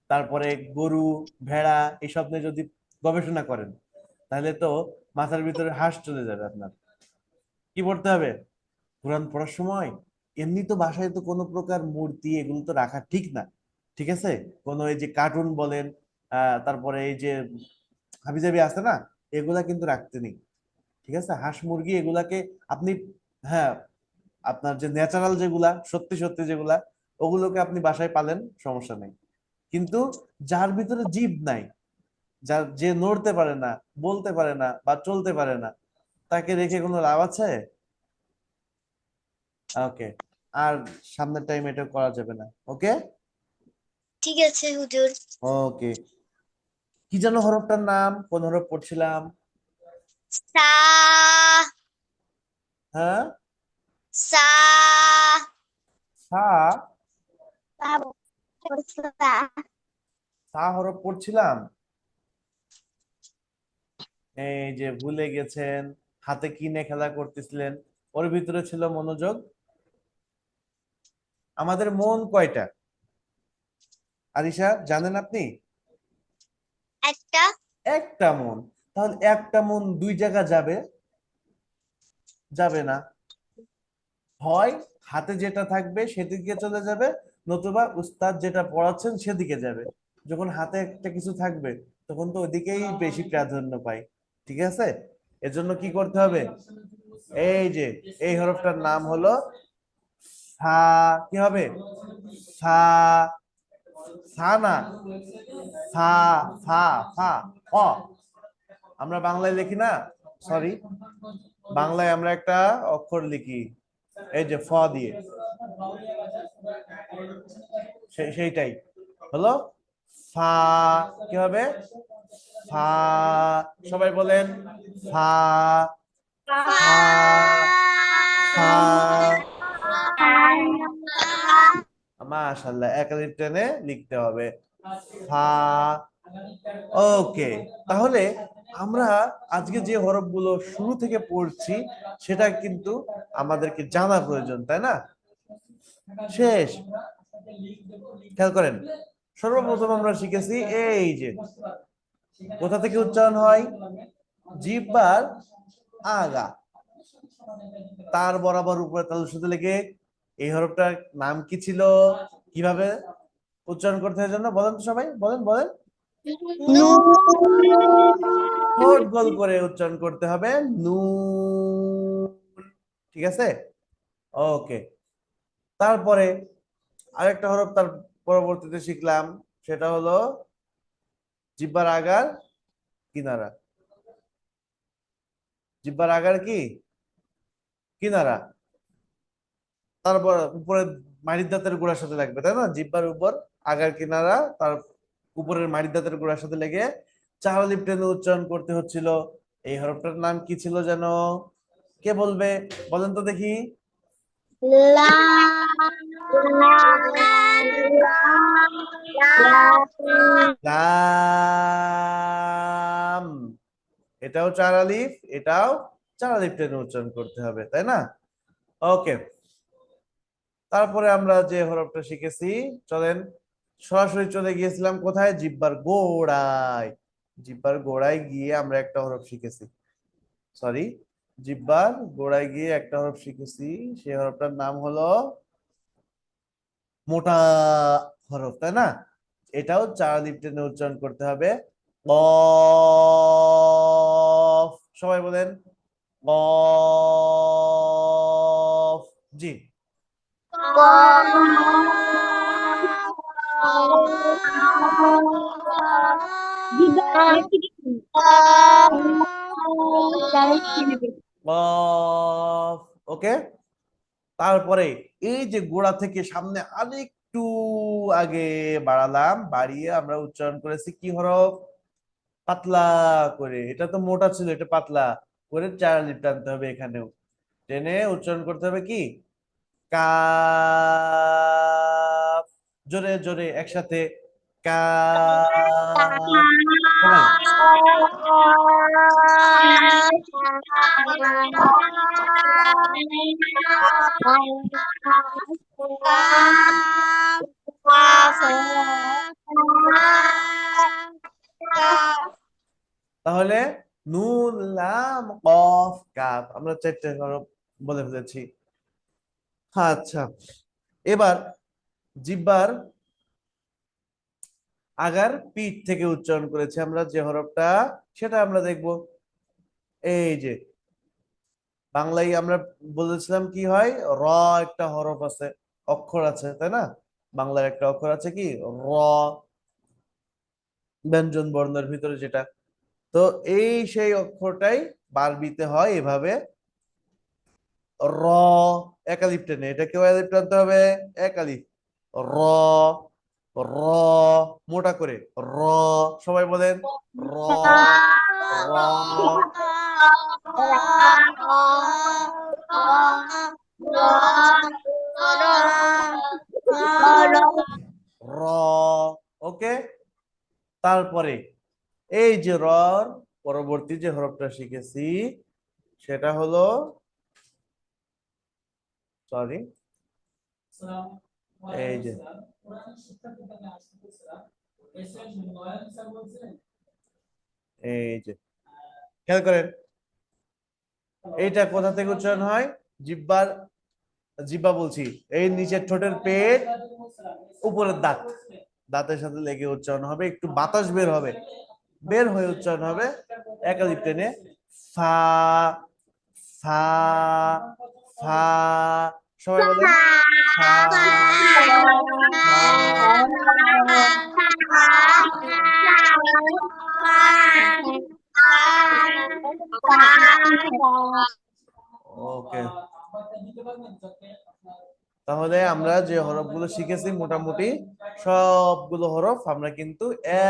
তারপরে গরু, ভেড়া এইসব নিয়ে যদি গবেষণা করেন, তাহলে তো মাথার ভিতরে হাঁস চলে যাবে আপনার। কি পড়তে হবে? কোরআন পড়ার সময় এমনি তো বাসায় তো কোনো প্রকার মূর্তি এগুলো তো রাখা ঠিক না, ঠিক আছে? কোনো এই যে কার্টুন বলেন, তারপরে এই যে হাবিজাবি আছে না, এগুলা কিন্তু রাখতে নেই, ঠিক আছে? হাঁস মুরগি এগুলাকে আপনি, হ্যাঁ, আপনার যে ন্যাচারাল যেগুলা সত্যি সত্যি যেগুলা, ওগুলোকে আপনি বাসায় পালেন, সমস্যা নেই। কিন্তু যার ভিতরে জীব নাই, যার যে নড়তে পারে না, বলতে পারে না বা চলতে পারে না, তাকে রেখে কোনো লাভ আছে? ওকে, আর সামনের টাইম এটা করা যাবে না। ওকে, ঠিক আছে হুজুর। ওকে। কি যেন হরফটার নাম, কোন হরফ পড়ছিলাম? সা। হ্যাঁ, সা। সা। বাবু, সা হরফ পড়ছিলাম, এই যে ভুলে গেছেন, হাতে কি নিয়ে খেলা করতেছিলেন, ওর ভিতরে ছিল মনোযোগ। আমাদের মন কয়টা আরিশা, জানেন আপনি? একটা। একটা মন। তাহলে একটা মন দুই জায়গা যাবে? যাবে না। হয় হাতে যেটা থাকবে সেদিকে চলে যাবে, নতুবা উস্তাদ যেটা পড়াচ্ছেন সেদিকে যাবে। যখন হাতে একটা কিছু থাকবে তখন তো ওদিকেই বেশি প্রাধান্য পায়, ঠিক আছে? এজন্য কি করতে হবে? এই যে এই হরফটার নাম হলো সা। কি হবে? সা। সা না, সা, ফা, ফা, ফ। আমরা বাংলায় লিখি না, সরি, বাংলায় আমরা একটা অক্ষর লিখি, এই যে ফ দিয়ে, সেইটাই হলো ফা। কি হবে? ফা। সবাই বলেন ফা, ফা, ফা। মাশাআল্লাহ, একালিপ টেনে লিখতে হবে, ফা। ওকে, তাহলে আমরা আজকে যে হরফগুলো শুরু থেকে পড়ছি সেটা কিন্তু আমাদেরকে জানা প্রয়োজন, তাই না? শেষ, খেয়াল করেন, সর্বপ্রথম আমরা শিখেছি এই যে কোথা থেকে উচ্চারণ হয়, জিহ্বার আগা, তার বরাবর উপরে তালুর সাথে লেগে। এই হরফটার নাম কি ছিল, কিভাবে উচ্চারণ করতে হয় জন্য বলেন তো সবাই, বলেন বলেন। ঠোঁট গোল করে উচ্চারণ করতে হবে, নুন। ঠিক আছে, ওকে। তারপরে আরেকটা হরফ তার পরবর্তীতে শিখলাম, সেটা হলো জিহ্বার আগার কিনারা। জিহ্বার আগার কি কিনারা, তারপর উপরে মাড়ির দাঁতের গোড়ার সাথে লাগবে, তাই না? জিহ্বার উপর আগার কিনারা তার উপরের মাড়ির দাঁতের গোড়ার সাথে লেগে চার লিপ টেনে উচ্চারণ করতে হচ্ছিল। এই হরফটার নাম কি ছিল যেন? কে বলবে, বলেন তো দেখি। লাম। এটাও চার আলিফ, এটাও চার আলিফ টেনে উচ্চারণ করতে হবে, তাই না? ওকে, তারপরে আমরা যে হরফটা শিখেছি, চলেন সরাসরি চলে গিয়েছিলাম কোথায়, জিহ্বার গোড়ায়। জিহ্বার গোড়ায় গিয়ে আমরা একটা হরফ শিখেছি, সরি, জিহ্বার গোড়ায় গিয়ে একটা হরফ শিখেছি, সেই হরফটার নাম হলো মোটা হরফ, তাই না? এটাও চার আলিফ টেনে উচ্চারণ করতে হবে, কফ। সবাই বলেন কফ। জি, কফ। ওকে, তারপরে এই যে গোড়া থেকে সামনে আরেকটু আগে বাড়ালাম, বাড়িয়ে আমরা উচ্চারণ করেছি কি হরফ, পাতলা করে। এটা তো মোটা ছিল, এটা পাতলা করে চার আলিফ টানতে হবে, এখানেও টেনে উচ্চারণ করতে হবে কি, কাফ। জোরে জোরে একসাথে, কাফ। সবাই তাহলে নুন লাম কফ কাফ আমরা চারটে হরফ বলে ফেলেছি। আচ্ছা, এবার জিহ্বার আগার পিঠ থেকে উচ্চারণ করেছি আমরা যে হরফটা, সেটা আমরা দেখব। এই যে বাংলায় আমরা বলেছিলাম কি হয়, র একটা হরফ আছে, অক্ষর আছে, তাই না? বাংলার একটা অক্ষর আছে কি, র, ব্যঞ্জন বর্ণের ভিতরে যেটা। তো এই সেই অক্ষরটাই বারবিতে হয় এভাবে, র, একালিপ টেনে, এটা কেউ একালিপ টানতে হবে, একালিপ, র, র, মোটা করে, র, সবাই বলেন, র, র, র। ওকে, তারপরে এই যে রর পরবর্তী যে হরফটা শিখেছি সেটা হলো, সরি, এই যে এই যে খেয়াল করেন, এইটা কোথা থেকে উচ্চারণ হয়, জিহ্বার, জিহ্বা বলছি, এই নিচের ঠোঁটের পেট, উপরের দাঁত, দাঁতের সাথে লেগে উচ্চারণ হবে, একটু বাতাস বের হবে, বের হয়ে উচ্চারণ হবে একালিপ টেনে, ফা, ফা, ফা, সবাই বলেন, ফা, ওকে। তাহলে আমরা যে হরফগুলো শিখেছি মোটামুটি সবগুলো হরফ আমরা কিন্তু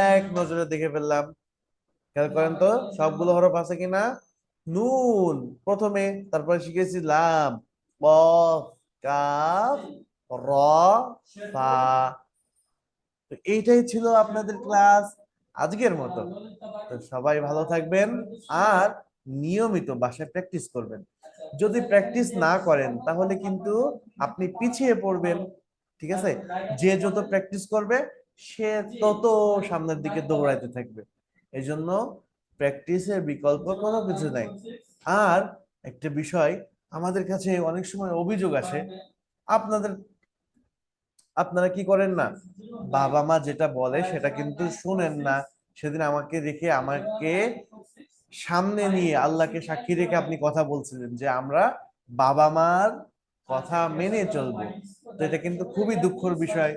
এক নজরে দেখে ফেললাম। খেয়াল করেন তো সবগুলো হরফ আছে কিনা। নুন প্রথমে, তারপরে শিখেছি লাম, কফ, কাফ, র, ফা। তো এইটাই ছিল আপনাদের ক্লাস আজকের মতো। তো সবাই ভালো থাকবেন আর নিয়মিত বাসায় প্র্যাকটিস করবেন। যদি প্র্যাকটিস না করেন তাহলে কিন্তু আপনি পিছিয়ে পড়বেন, ঠিক আছে? যে যত প্র্যাকটিস করবে সে তত সামনের দিকে দৌড়াইতে থাকবে। এই জন্য প্র্যাকটিসের বিকল্প কোনো কিছু নাই। আর একটা বিষয়, আমাদের কাছে অনেক সময় অভিযোগ আসে, আপনাদের, আপনারা কি করেন না, বাবা মা যেটা বলে সেটা কিন্তু শুনেন না। সেদিন আমাকে রেখে, আমাকে সামনে নিয়ে, আল্লাহকে সাক্ষী রেখে আপনি কথা বলছিলেন যে আমরা বাবা মার কথা মেনে চলবো। তো এটা কিন্তু খুবই দুঃখের বিষয়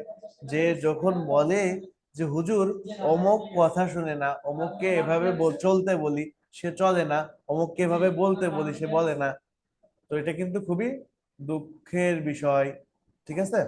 যে যখন বলে যে হুজুর অমুক কথা শুনে না, অমুককে এভাবে চলতে বলি সে চলে না, অমুককে এভাবে বলতে বলি সে বলে না। তো এটা কিন্তু খুবই দুঃখের বিষয়, ঠিক আছে?